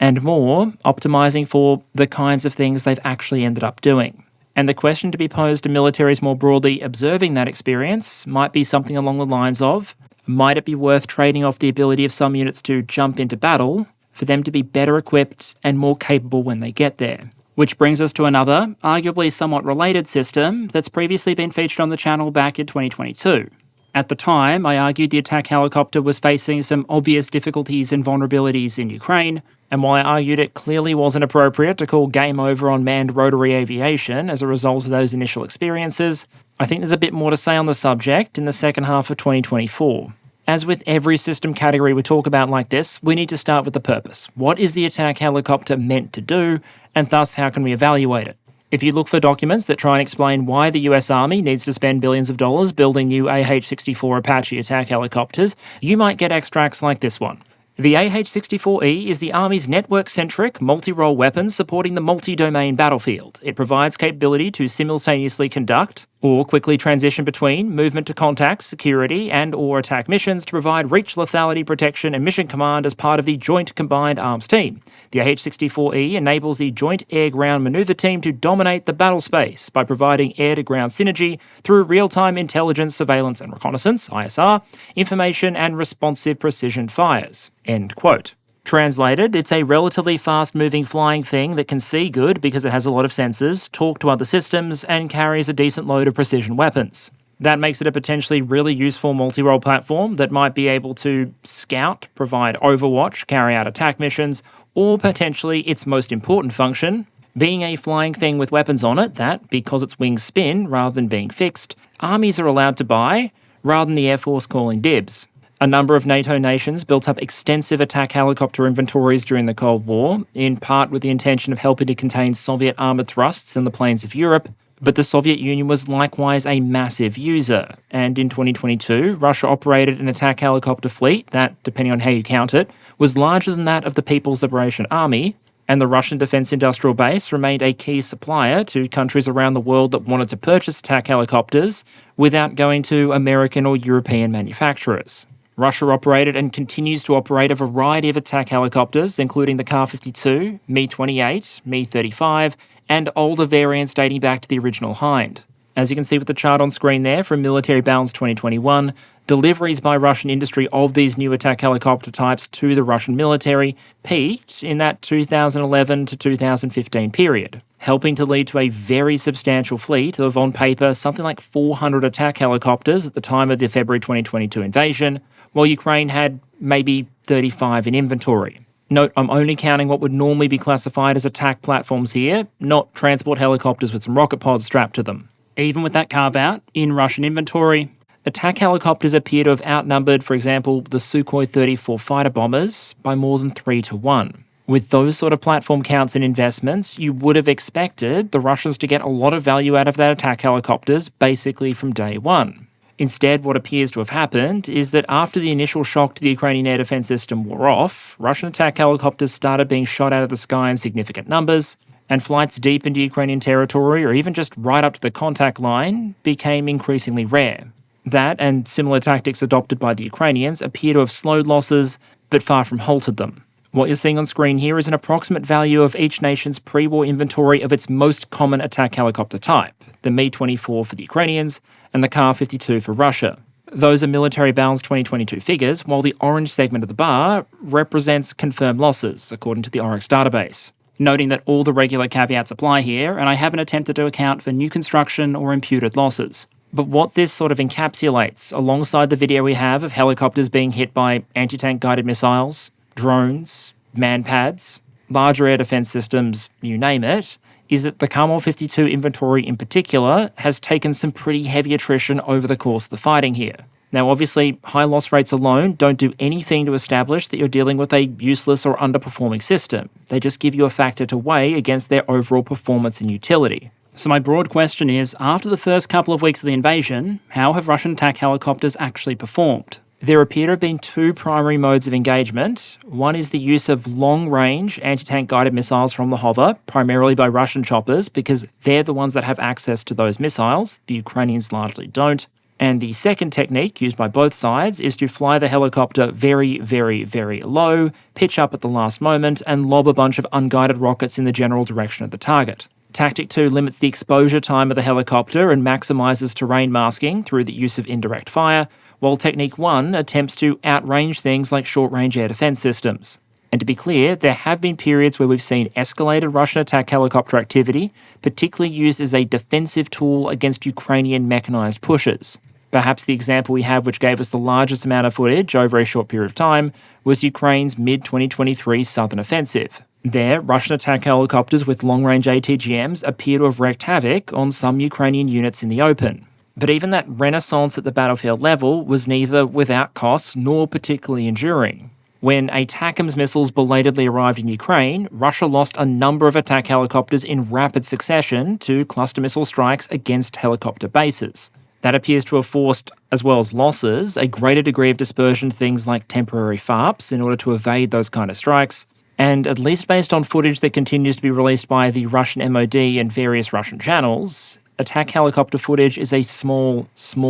and more optimising for the kinds of things they've actually ended up doing? And the question to be posed to militaries more broadly observing that experience might be something along the lines of, might it be worth trading off the ability of some units to jump into battle for them to be better equipped and more capable when they get there? Which brings us to another, arguably somewhat related system that's previously been featured on the channel back in 2022. At the time, I argued the attack helicopter was facing some obvious difficulties and vulnerabilities in Ukraine, and while I argued it clearly wasn't appropriate to call game over on manned rotary aviation as a result of those initial experiences, I think there's a bit more to say on the subject in the second half of 2024. As with every system category we talk about like this, we need to start with the purpose. What is the attack helicopter meant to do, and thus how can we evaluate it? If you look for documents that try and explain why the US Army needs to spend billions of dollars building new AH-64 Apache attack helicopters, you might get extracts like this one. The AH-64E is the Army's network-centric, multi-role weapon supporting the multi-domain battlefield. It provides capability to simultaneously conduct or quickly transition between movement to contact, security, and/or attack missions to provide reach, lethality, protection, and mission command as part of the Joint Combined Arms Team. The AH-64E enables the Joint Air-Ground Maneuver Team to dominate the battle space by providing air-to-ground synergy through real-time intelligence, surveillance, and reconnaissance, ISR, information, and responsive precision fires. End quote. Translated, it's a relatively fast-moving flying thing that can see good because it has a lot of sensors, talk to other systems, and carries a decent load of precision weapons. That makes it a potentially really useful multi-role platform that might be able to scout, provide overwatch, carry out attack missions, or potentially its most important function, being a flying thing with weapons on it that, because its wings spin rather than being fixed, armies are allowed to buy rather than the Air Force calling dibs. A number of NATO nations built up extensive attack helicopter inventories during the Cold War, in part with the intention of helping to contain Soviet armoured thrusts in the plains of Europe, but the Soviet Union was likewise a massive user, and in 2022, Russia operated an attack helicopter fleet that, depending on how you count it, was larger than that of the People's Liberation Army, and the Russian Defence Industrial Base remained a key supplier to countries around the world that wanted to purchase attack helicopters without going to American or European manufacturers. Russia operated and continues to operate a variety of attack helicopters, including the Kar-52, Mi-28, Mi-35, and older variants dating back to the original Hind. As you can see with the chart on screen there from Military Balance 2021, deliveries by Russian industry of these new attack helicopter types to the Russian military peaked in that 2011 to 2015 period, helping to lead to a very substantial fleet of, on paper, something like 400 attack helicopters at the time of the February 2022 invasion, while Ukraine had maybe 35 in inventory. Note, I'm only counting what would normally be classified as attack platforms here, not transport helicopters with some rocket pods strapped to them. Even with that carve-out, in Russian inventory, attack helicopters appear to have outnumbered, for example, the Sukhoi 34 fighter bombers by more than 3 to 1. With those sort of platform counts and investments, you would have expected the Russians to get a lot of value out of their attack helicopters basically from day one. Instead, what appears to have happened is that after the initial shock to the Ukrainian air defense system wore off, Russian attack helicopters started being shot out of the sky in significant numbers, and flights deep into Ukrainian territory, or even just right up to the contact line, became increasingly rare. That, and similar tactics adopted by the Ukrainians, appear to have slowed losses, but far from halted them. What you're seeing on screen here is an approximate value of each nation's pre-war inventory of its most common attack helicopter type, the Mi-24 for the Ukrainians, and the Kar-52 for Russia. Those are Military Balance 2022 figures, while the orange segment of the bar represents confirmed losses, according to the Oryx database. Noting that all the regular caveats apply here, and I haven't attempted to account for new construction or imputed losses. But what this sort of encapsulates, alongside the video we have of helicopters being hit by anti-tank guided missiles, drones, manpads, larger air defense systems, you name it, is that the Kar-52 inventory in particular has taken some pretty heavy attrition over the course of the fighting here. Now, obviously, high loss rates alone don't do anything to establish that you're dealing with a useless or underperforming system. They just give you a factor to weigh against their overall performance and utility. So my broad question is, after the first couple of weeks of the invasion, how have Russian attack helicopters actually performed? There appear to have been two primary modes of engagement. One is the use of long-range anti-tank guided missiles from the hover, primarily by Russian choppers, because they're the ones that have access to those missiles. The Ukrainians largely don't. And the second technique used by both sides is to fly the helicopter very, very, very low, pitch up at the last moment, and lob a bunch of unguided rockets in the general direction of the target. Tactic 2 limits the exposure time of the helicopter and maximizes terrain masking through the use of indirect fire, while Technique 1 attempts to outrange things like short-range air defense systems. And to be clear, there have been periods where we've seen escalated Russian attack helicopter activity, particularly used as a defensive tool against Ukrainian mechanized pushes. Perhaps the example we have which gave us the largest amount of footage over a short period of time was Ukraine's mid-2023 southern offensive. There, Russian attack helicopters with long-range ATGMs appear to have wreaked havoc on some Ukrainian units in the open. But even that renaissance at the battlefield level was neither without costs nor particularly enduring. When ATACMS missiles belatedly arrived in Ukraine, Russia lost a number of attack helicopters in rapid succession to cluster missile strikes against helicopter bases. That appears to have forced, as well as losses, a greater degree of dispersion to things like temporary FARPs in order to evade those kind of strikes. And at least based on footage that continues to be released by the Russian MOD and various Russian channels, attack helicopter footage is a small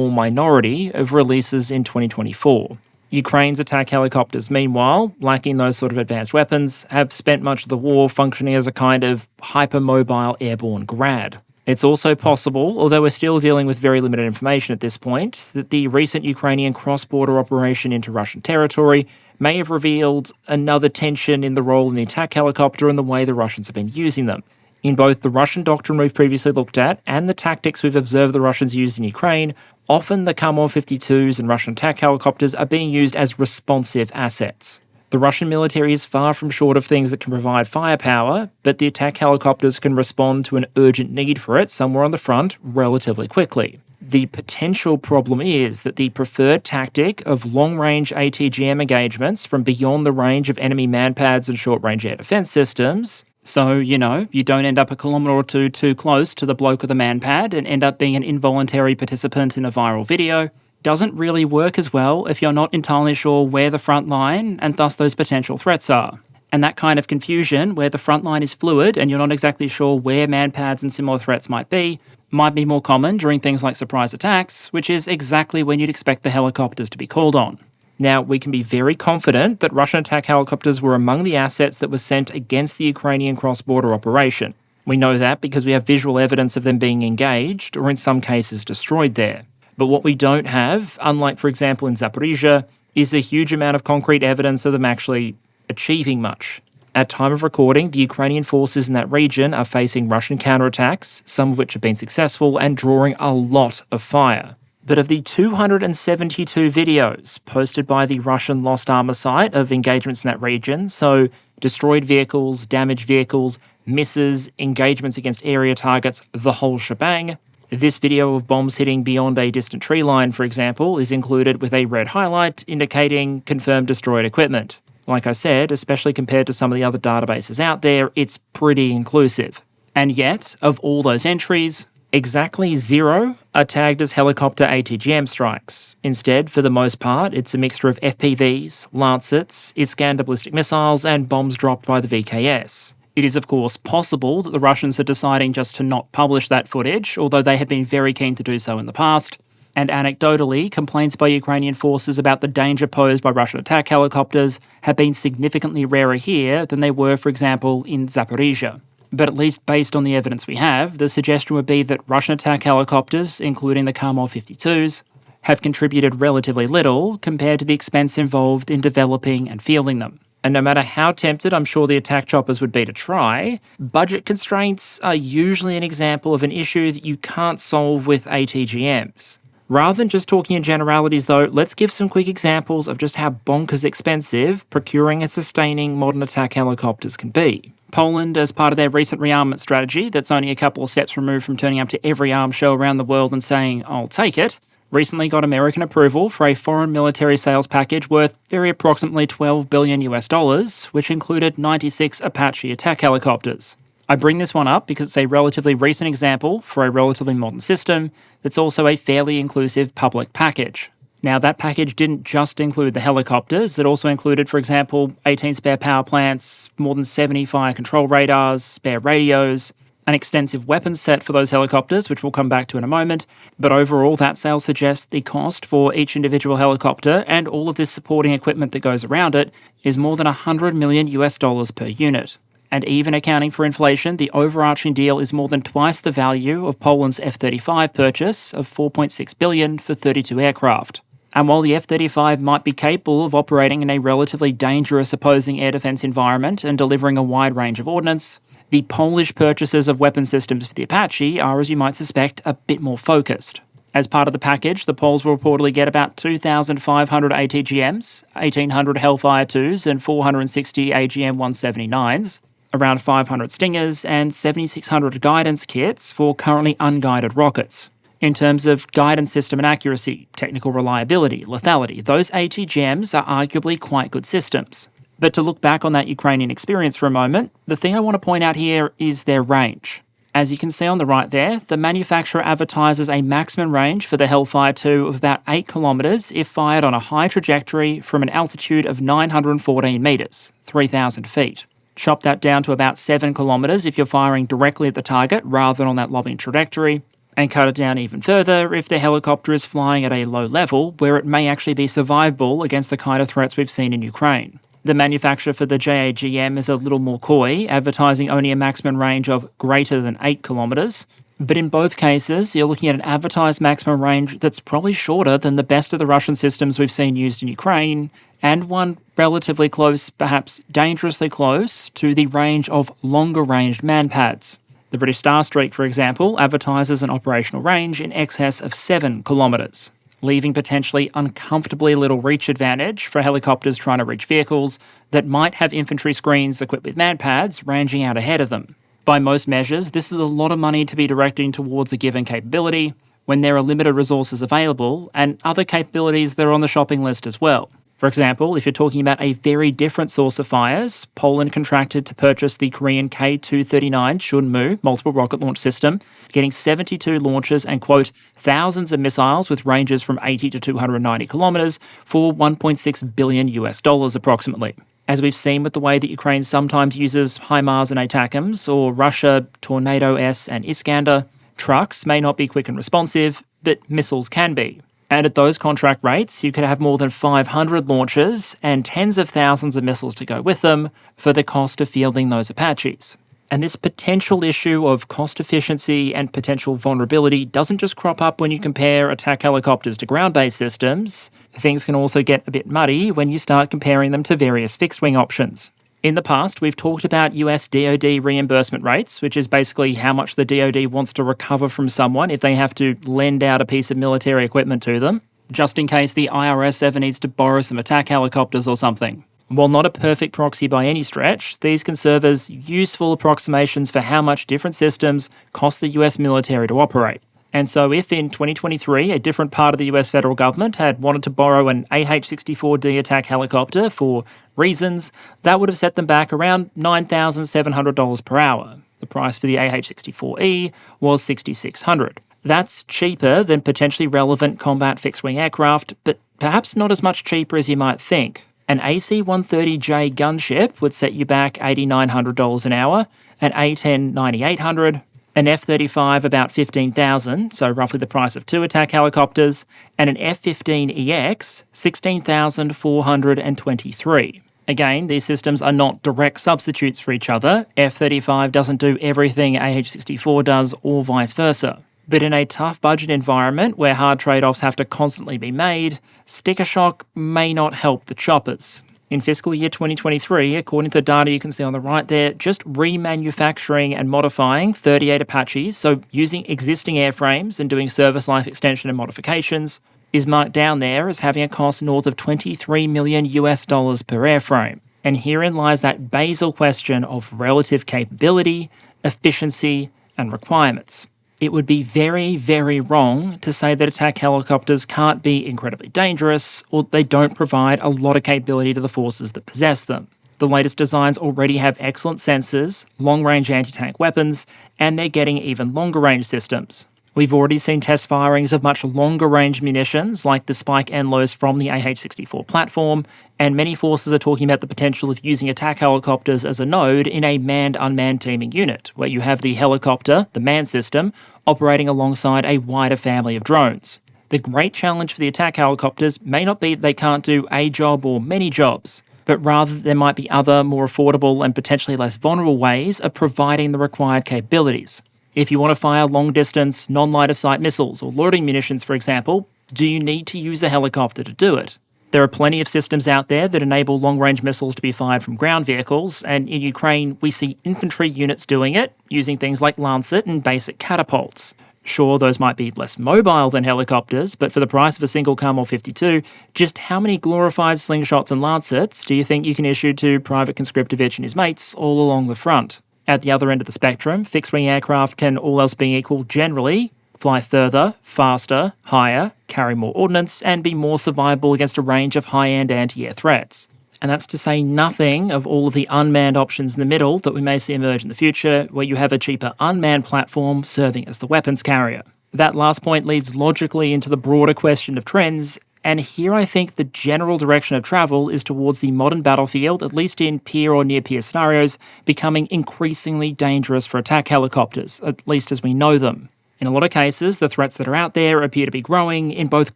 minority of releases in 2024. Ukraine's attack helicopters, meanwhile, lacking those sort of advanced weapons, have spent much of the war functioning as a kind of hypermobile airborne Grad. It's also possible, although we're still dealing with very limited information at this point, that the recent Ukrainian cross-border operation into Russian territory may have revealed another tension in the role in the attack helicopter and the way the Russians have been using them. In both the Russian doctrine we've previously looked at and the tactics we've observed the Russians use in Ukraine, often the Kar-52s and Russian attack helicopters are being used as responsive assets. The Russian military is far from short of things that can provide firepower, but the attack helicopters can respond to an urgent need for it somewhere on the front relatively quickly. The potential problem is that the preferred tactic of long-range ATGM engagements from beyond the range of enemy manpads and short-range air defense systems, so, you don't end up a kilometre or two too close to the bloke with the manpad and end up being an involuntary participant in a viral video, doesn't really work as well if you're not entirely sure where the front line and thus those potential threats are. And that kind of confusion, where the front line is fluid and you're not exactly sure where manpads and similar threats might be more common during things like surprise attacks, which is exactly when you'd expect the helicopters to be called on. Now, we can be very confident that Russian attack helicopters were among the assets that were sent against the Ukrainian cross-border operation. We know that because we have visual evidence of them being engaged or in some cases destroyed there. But what we don't have, unlike for example in Zaporizhzhia, is a huge amount of concrete evidence of them actually achieving much. At time of recording, the Ukrainian forces in that region are facing Russian counterattacks, some of which have been successful and drawing a lot of fire. But of the 272 videos posted by the Russian Lost Armor site of engagements in that region, so destroyed vehicles, damaged vehicles, misses, engagements against area targets, the whole shebang, this video of bombs hitting beyond a distant tree line, for example, is included with a red highlight indicating confirmed destroyed equipment. Like I said, especially compared to some of the other databases out there, it's pretty inclusive. And yet, of all those entries, exactly 0 are tagged as helicopter ATGM strikes. Instead, for the most part, it's a mixture of FPVs, Lancets, Iskander ballistic missiles, and bombs dropped by the VKS. It is, of course, possible that the Russians are deciding just to not publish that footage, although they have been very keen to do so in the past. And anecdotally, complaints by Ukrainian forces about the danger posed by Russian attack helicopters have been significantly rarer here than they were, for example, in Zaporizhzhia. But at least based on the evidence we have, the suggestion would be that Russian attack helicopters, including the Kamov 52s, have contributed relatively little compared to the expense involved in developing and fielding them. And no matter how tempted I'm sure the attack choppers would be to try, budget constraints are usually an example of an issue that you can't solve with ATGMs. Rather than just talking in generalities though, let's give some quick examples of just how bonkers expensive procuring and sustaining modern attack helicopters can be. Poland, as part of their recent rearmament strategy that's only a couple of steps removed from turning up to every arms show around the world and saying, "I'll take it," recently got American approval for a foreign military sales package worth very approximately $12 billion US, which included 96 Apache attack helicopters. I bring this one up because it's a relatively recent example for a relatively modern system that's also a fairly inclusive public package. Now, that package didn't just include the helicopters, it also included, for example, 18 spare power plants, more than 70 fire control radars, spare radios, an extensive weapons set for those helicopters, which we'll come back to in a moment, but overall that sale suggests the cost for each individual helicopter and all of this supporting equipment that goes around it is more than $100 million US per unit. And even accounting for inflation, the overarching deal is more than twice the value of Poland's F-35 purchase of $4.6 billion for 32 aircraft. And while the F-35 might be capable of operating in a relatively dangerous opposing air defence environment and delivering a wide range of ordnance, the Polish purchases of weapon systems for the Apache are, as you might suspect, a bit more focused. As part of the package, the Poles will reportedly get about 2,500 ATGMs, 1,800 Hellfire 2s and 460 AGM-179s, around 500 Stingers and 7,600 guidance kits for currently unguided rockets. In terms of guidance system and accuracy, technical reliability, lethality, those ATGMs are arguably quite good systems. But to look back on that Ukrainian experience for a moment, the thing I want to point out here is their range. As you can see on the right there, the manufacturer advertises a maximum range for the Hellfire 2 of about 8 kilometres if fired on a high trajectory from an altitude of 914 metres, 3,000 feet. Chop that down to about 7 kilometres if you're firing directly at the target rather than on that lobbing trajectory, and cut it down even further if the helicopter is flying at a low level where it may actually be survivable against the kind of threats we've seen in Ukraine. The manufacturer for the JAGM is a little more coy, advertising only a maximum range of greater than 8 kilometres, but in both cases you're looking at an advertised maximum range that's probably shorter than the best of the Russian systems we've seen used in Ukraine, and one relatively close, perhaps dangerously close, to the range of longer-ranged manpads. The British Starstreak, for example, advertises an operational range in excess of 7 kilometres, leaving potentially uncomfortably little reach advantage for helicopters trying to reach vehicles that might have infantry screens equipped with manpads ranging out ahead of them. By most measures, this is a lot of money to be directing towards a given capability when there are limited resources available and other capabilities that are on the shopping list as well. For example, if you're talking about a very different source of fires, Poland contracted to purchase the Korean K-239 Chunmoo multiple rocket launch system, getting 72 launches and, quote, thousands of missiles with ranges from 80 to 290 kilometres for $1.6 billion US approximately. As we've seen with the way that Ukraine sometimes uses HIMARS and ATACMS, or Russia Tornado S and Iskander, trucks may not be quick and responsive, but missiles can be. And at those contract rates, you could have more than 500 launches and tens of thousands of missiles to go with them for the cost of fielding those Apaches. And this potential issue of cost efficiency and potential vulnerability doesn't just crop up when you compare attack helicopters to ground-based systems. Things can also get a bit muddy when you start comparing them to various fixed-wing options. In the past, we've talked about US DoD reimbursement rates, which is basically how much the DoD wants to recover from someone if they have to lend out a piece of military equipment to them, just in case the IRS ever needs to borrow some attack helicopters or something. While not a perfect proxy by any stretch, these can serve as useful approximations for how much different systems cost the US military to operate. And so if in 2023 a different part of the US federal government had wanted to borrow an AH-64D attack helicopter for reasons, that would have set them back around $9,700 per hour. The price for the AH-64E was $6,600. That's cheaper than potentially relevant combat fixed-wing aircraft, but perhaps not as much cheaper as you might think. An AC-130J gunship would set you back $8,900 an hour, an A-10 $9,800, an F-35 about $15,000, so roughly the price of 2 attack helicopters, and an F-15EX $16,423. Again, these systems are not direct substitutes for each other. F-35 doesn't do everything AH-64 does, or vice versa. But in a tough budget environment where hard trade-offs have to constantly be made, sticker shock may not help the choppers. In fiscal year 2023, according to the data you can see on the right there, just remanufacturing and modifying 38 Apaches, so using existing airframes and doing service life extension and modifications, is marked down there as having a cost north of $23 million US dollars per airframe. And herein lies that basal question of relative capability, efficiency, and requirements. It would be very, very wrong to say that attack helicopters can't be incredibly dangerous or they don't provide a lot of capability to the forces that possess them. The latest designs already have excellent sensors, long-range anti-tank weapons, and they're getting even longer-range systems. We've already seen test firings of much longer-range munitions like the Spike NLOs from the AH-64 platform, and many forces are talking about the potential of using attack helicopters as a node in a manned-unmanned teaming unit, where you have the helicopter, the manned system, operating alongside a wider family of drones. The great challenge for the attack helicopters may not be that they can't do a job or many jobs, but rather that there might be other, more affordable and potentially less vulnerable ways of providing the required capabilities. If you want to fire long-distance, non-line-of-sight missiles or loitering munitions, for example, do you need to use a helicopter to do it? There are plenty of systems out there that enable long-range missiles to be fired from ground vehicles, and in Ukraine we see infantry units doing it, using things like Lancet and basic catapults. Sure, those might be less mobile than helicopters, but for the price of a single Kamel 52, just how many glorified slingshots and Lancets do you think you can issue to Private Conscriptovich and his mates all along the front? At the other end of the spectrum, fixed-wing aircraft can, all else being equal, generally fly further, faster, higher, carry more ordnance, and be more survivable against a range of high-end anti-air threats. And that's to say nothing of all of the unmanned options in the middle that we may see emerge in the future, where you have a cheaper unmanned platform serving as the weapons carrier. That last point leads logically into the broader question of trends, and here I think the general direction of travel is towards the modern battlefield, at least in peer or near-peer scenarios, becoming increasingly dangerous for attack helicopters, at least as we know them. In a lot of cases, the threats that are out there appear to be growing in both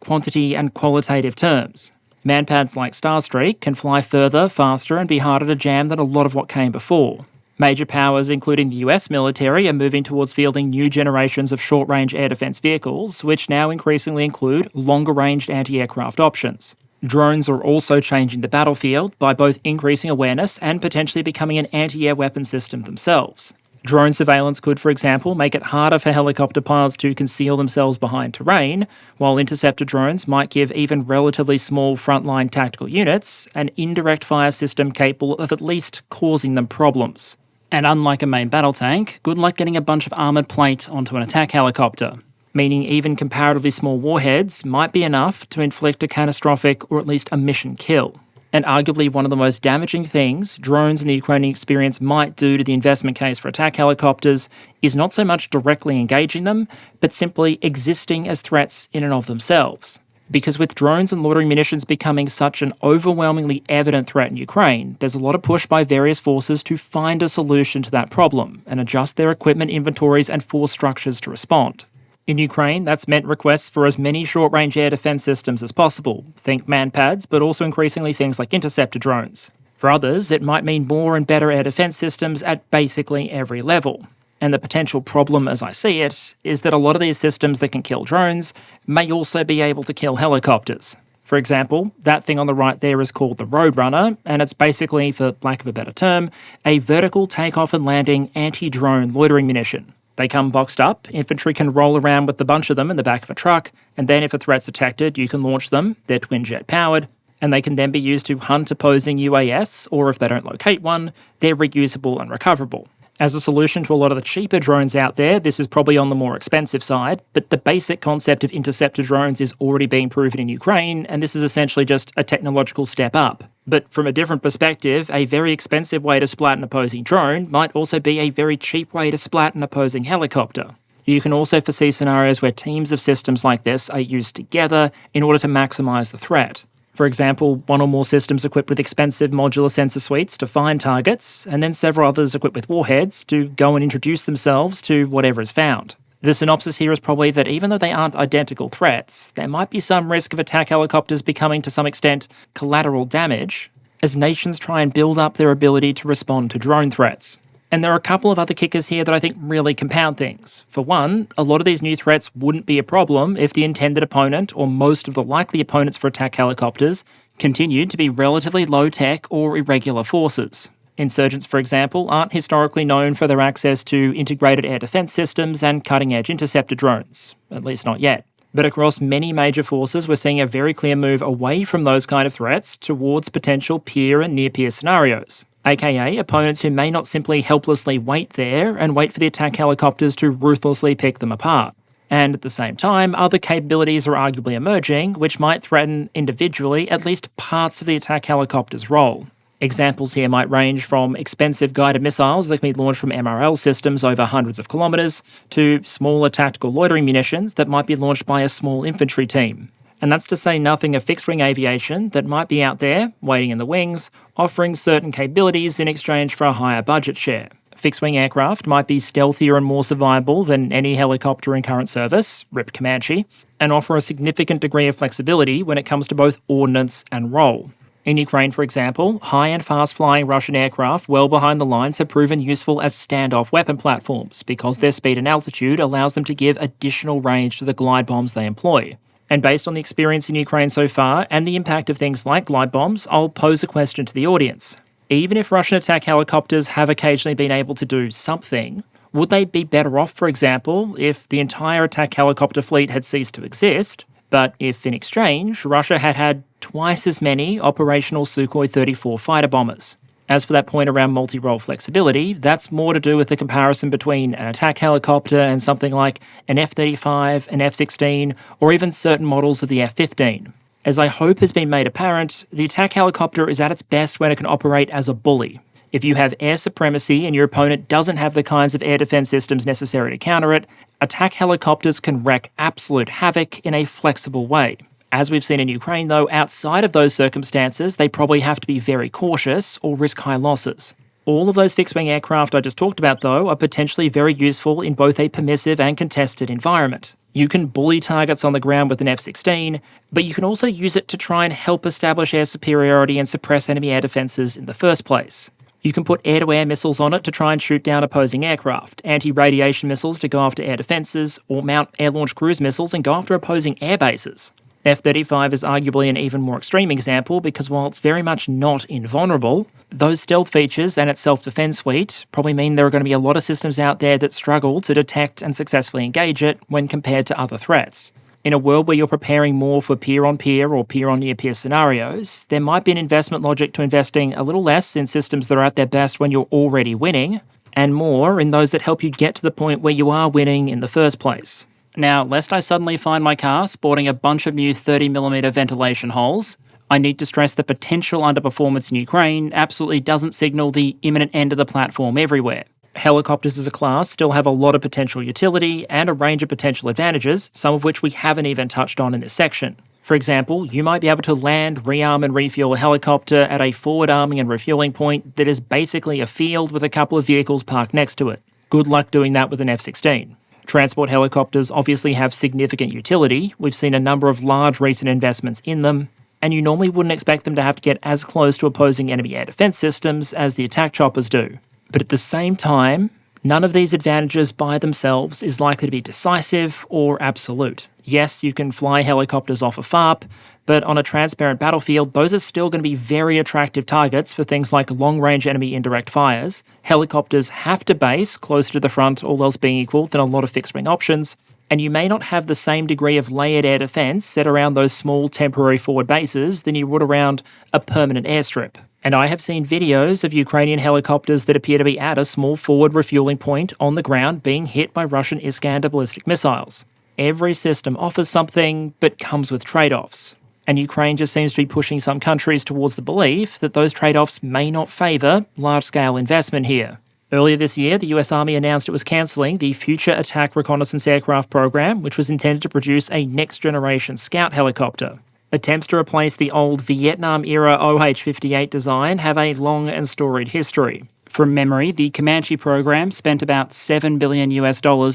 quantity and qualitative terms. Manpads like Starstreak can fly further, faster, and be harder to jam than a lot of what came before. Major powers, including the US military, are moving towards fielding new generations of short-range air defense vehicles, which now increasingly include longer-ranged anti-aircraft options. Drones are also changing the battlefield by both increasing awareness and potentially becoming an anti-air weapon system themselves. Drone surveillance could, for example, make it harder for helicopter pilots to conceal themselves behind terrain, while interceptor drones might give even relatively small frontline tactical units an indirect fire system capable of at least causing them problems. And unlike a main battle tank, good luck getting a bunch of armoured plate onto an attack helicopter, meaning even comparatively small warheads might be enough to inflict a catastrophic or at least a mission kill. And arguably one of the most damaging things drones in the Ukrainian experience might do to the investment case for attack helicopters is not so much directly engaging them, but simply existing as threats in and of themselves. Because with drones and loitering munitions becoming such an overwhelmingly evident threat in Ukraine, there's a lot of push by various forces to find a solution to that problem and adjust their equipment inventories and force structures to respond. In Ukraine, that's meant requests for as many short-range air defense systems as possible. Think manpads, but also increasingly things like interceptor drones. For others, it might mean more and better air defence systems at basically every level. And the potential problem, as I see it, is that a lot of these systems that can kill drones may also be able to kill helicopters. For example, that thing on the right there is called the Roadrunner, and it's basically, for lack of a better term, a vertical takeoff and landing anti-drone loitering munition. They come boxed up, infantry can roll around with a bunch of them in the back of a truck, and then if a threat's detected, you can launch them. They're twin-jet powered, and they can then be used to hunt opposing UAS, or if they don't locate one, they're reusable and recoverable. As a solution to a lot of the cheaper drones out there, this is probably on the more expensive side, but the basic concept of interceptor drones is already being proven in Ukraine, and this is essentially just a technological step up. But from a different perspective, a very expensive way to splat an opposing drone might also be a very cheap way to splat an opposing helicopter. You can also foresee scenarios where teams of systems like this are used together in order to maximise the threat. For example, one or more systems equipped with expensive modular sensor suites to find targets, and then several others equipped with warheads to go and introduce themselves to whatever is found. The synopsis here is probably that even though they aren't identical threats, there might be some risk of attack helicopters becoming to some extent collateral damage as nations try and build up their ability to respond to drone threats. And there are a couple of other kickers here that I think really compound things. For one, a lot of these new threats wouldn't be a problem if the intended opponent, or most of the likely opponents for attack helicopters, continued to be relatively low-tech or irregular forces. Insurgents, for example, aren't historically known for their access to integrated air defence systems and cutting-edge interceptor drones, at least not yet. But across many major forces, we're seeing a very clear move away from those kind of threats towards potential peer and near-peer scenarios, aka opponents who may not simply helplessly wait there and wait for the attack helicopters to ruthlessly pick them apart. And at the same time, other capabilities are arguably emerging, which might threaten individually at least parts of the attack helicopter's role. Examples here might range from expensive guided missiles that can be launched from MRL systems over hundreds of kilometres, to smaller tactical loitering munitions that might be launched by a small infantry team. And that's to say nothing of fixed-wing aviation that might be out there, waiting in the wings, offering certain capabilities in exchange for a higher budget share. Fixed-wing aircraft might be stealthier and more survivable than any helicopter in current service, RIP Comanche, and offer a significant degree of flexibility when it comes to both ordnance and role. In Ukraine, for example, high and fast-flying Russian aircraft well behind the lines have proven useful as standoff weapon platforms because their speed and altitude allows them to give additional range to the glide bombs they employ. And based on the experience in Ukraine so far and the impact of things like glide bombs, I'll pose a question to the audience. Even if Russian attack helicopters have occasionally been able to do something, would they be better off, for example, if the entire attack helicopter fleet had ceased to exist, but if in exchange Russia had had twice as many operational Sukhoi 34 fighter bombers? As for that point around multi-role flexibility, that's more to do with the comparison between an attack helicopter and something like an F-35, an F-16, or even certain models of the F-15. As I hope has been made apparent, the attack helicopter is at its best when it can operate as a bully. If you have air supremacy and your opponent doesn't have the kinds of air defence systems necessary to counter it, attack helicopters can wreak absolute havoc in a flexible way. As we've seen in Ukraine, though, outside of those circumstances, they probably have to be very cautious or risk high losses. All of those fixed-wing aircraft I just talked about, though, are potentially very useful in both a permissive and contested environment. You can bully targets on the ground with an F-16, but you can also use it to try and help establish air superiority and suppress enemy air defences in the first place. You can put air-to-air missiles on it to try and shoot down opposing aircraft, anti-radiation missiles to go after air defences, or mount air-launched cruise missiles and go after opposing air bases. F-35 is arguably an even more extreme example because while it's very much not invulnerable, those stealth features and its self-defense suite probably mean there are going to be a lot of systems out there that struggle to detect and successfully engage it when compared to other threats. In a world where you're preparing more for peer-on-peer or peer-on-near-peer scenarios, there might be an investment logic to investing a little less in systems that are at their best when you're already winning, and more in those that help you get to the point where you are winning in the first place. Now, lest I suddenly find my car sporting a bunch of new 30mm ventilation holes, I need to stress that potential underperformance in Ukraine absolutely doesn't signal the imminent end of the platform everywhere. Helicopters as a class still have a lot of potential utility and a range of potential advantages, some of which we haven't even touched on in this section. For example, you might be able to land, rearm and refuel a helicopter at a forward arming and refueling point that is basically a field with a couple of vehicles parked next to it. Good luck doing that with an F-16. Transport helicopters obviously have significant utility. We've seen a number of large recent investments in them. and you normally wouldn't expect them to have to get as close to opposing enemy air defence systems as the attack choppers do. But at the same time, none of these advantages by themselves is likely to be decisive or absolute. Yes, you can fly helicopters off a FARP, but on a transparent battlefield, those are still going to be very attractive targets for things like long-range enemy indirect fires. Helicopters have to base closer to the front, all else being equal, than a lot of fixed-wing options, and you may not have the same degree of layered air defence set around those small temporary forward bases than you would around a permanent airstrip. And I have seen videos of Ukrainian helicopters that appear to be at a small forward refuelling point on the ground being hit by Russian Iskander ballistic missiles. Every system offers something, but comes with trade-offs. And Ukraine just seems to be pushing some countries towards the belief that those trade-offs may not favour large-scale investment here. Earlier this year, the US Army announced it was cancelling the Future Attack Reconnaissance Aircraft program, which was intended to produce a next-generation Scout helicopter. Attempts to replace the old Vietnam-era OH-58 design have a long and storied history. From memory, the Comanche program spent about $7 billion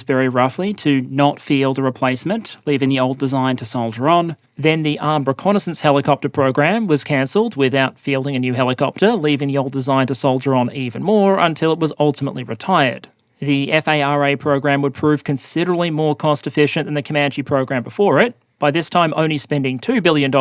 very roughly to not field a replacement, leaving the old design to soldier on. Then the Armed Reconnaissance Helicopter program was cancelled without fielding a new helicopter, leaving the old design to soldier on even more until it was ultimately retired. The FARA program would prove considerably more cost-efficient than the Comanche program before it, by this time only spending $2 billion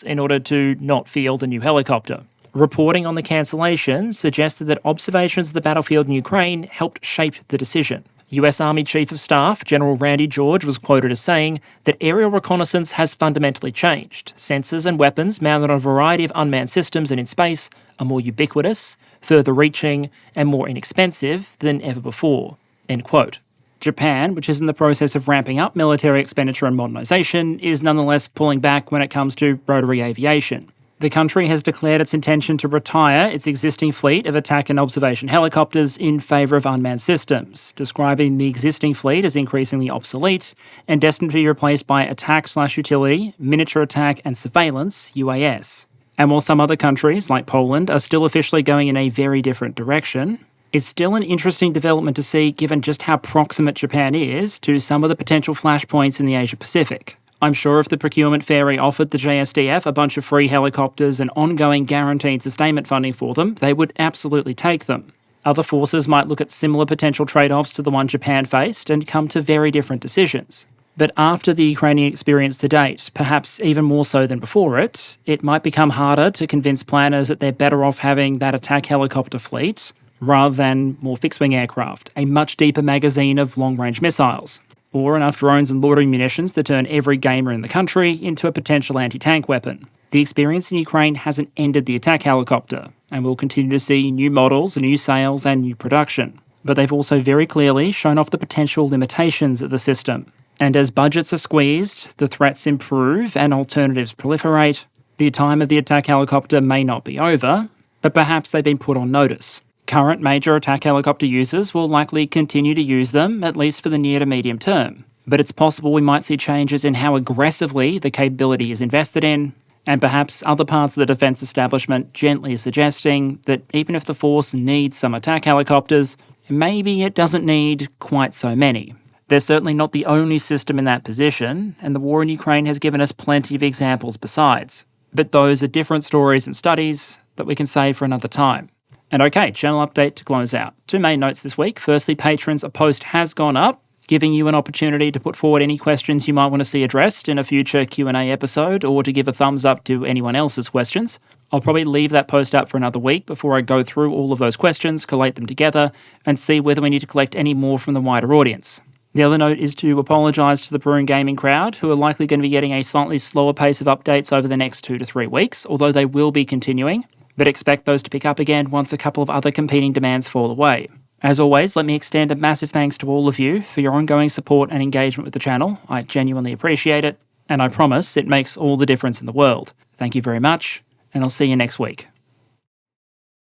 in order to not field a new helicopter. Reporting on the cancellation suggested that observations of the battlefield in Ukraine helped shape the decision. US Army Chief of Staff General Randy George was quoted as saying that aerial reconnaissance has fundamentally changed. Sensors and weapons mounted on a variety of unmanned systems and in space are more ubiquitous, further reaching, and more inexpensive than ever before. End quote. Japan, which is in the process of ramping up military expenditure and modernisation, is nonetheless pulling back when it comes to rotary aviation. The country has declared its intention to retire its existing fleet of attack and observation helicopters in favour of unmanned systems, describing the existing fleet as increasingly obsolete and destined to be replaced by attack/utility, miniature attack and surveillance UAS. And while some other countries, like Poland, are still officially going in a very different direction, it's still an interesting development to see given just how proximate Japan is to some of the potential flashpoints in the Asia-Pacific. I'm sure if the procurement fairy offered the JSDF a bunch of free helicopters and ongoing guaranteed sustainment funding for them, they would absolutely take them. Other forces might look at similar potential trade-offs to the one Japan faced and come to very different decisions. But after the Ukrainian experience to date, perhaps even more so than before it, it might become harder to convince planners that they're better off having that attack helicopter fleet rather than more fixed-wing aircraft, a much deeper magazine of long-range missiles, or enough drones and loitering munitions to turn every gamer in the country into a potential anti-tank weapon. The experience in Ukraine hasn't ended the attack helicopter, and we'll continue to see new models, new sales and new production. But they've also very clearly shown off the potential limitations of the system. And as budgets are squeezed, the threats improve and alternatives proliferate, the time of the attack helicopter may not be over, but perhaps they've been put on notice. Current major attack helicopter users will likely continue to use them, at least for the near to medium term. But it's possible we might see changes in how aggressively the capability is invested in, and perhaps other parts of the defence establishment gently suggesting that even if the force needs some attack helicopters, maybe it doesn't need quite so many. They're certainly not the only system in that position, and the war in Ukraine has given us plenty of examples besides. But those are different stories and studies that we can save for another time. And okay, channel update to close out. 2 main notes this week. Firstly, patrons, a post has gone up, giving you an opportunity to put forward any questions you might want to see addressed in a future Q&A episode, or to give a thumbs up to anyone else's questions. I'll probably leave that post up for another week before I go through all of those questions, collate them together, and see whether we need to collect any more from the wider audience. The other note is to apologise to the Brewing Gaming crowd, who are likely going to be getting a slightly slower pace of updates over the next 2 to 3 weeks, although they will be continuing. But expect those to pick up again once a couple of other competing demands fall away. As always, let me extend a massive thanks to all of you for your ongoing support and engagement with the channel. I genuinely appreciate it, and I promise it makes all the difference in the world. Thank you very much, and I'll see you next week.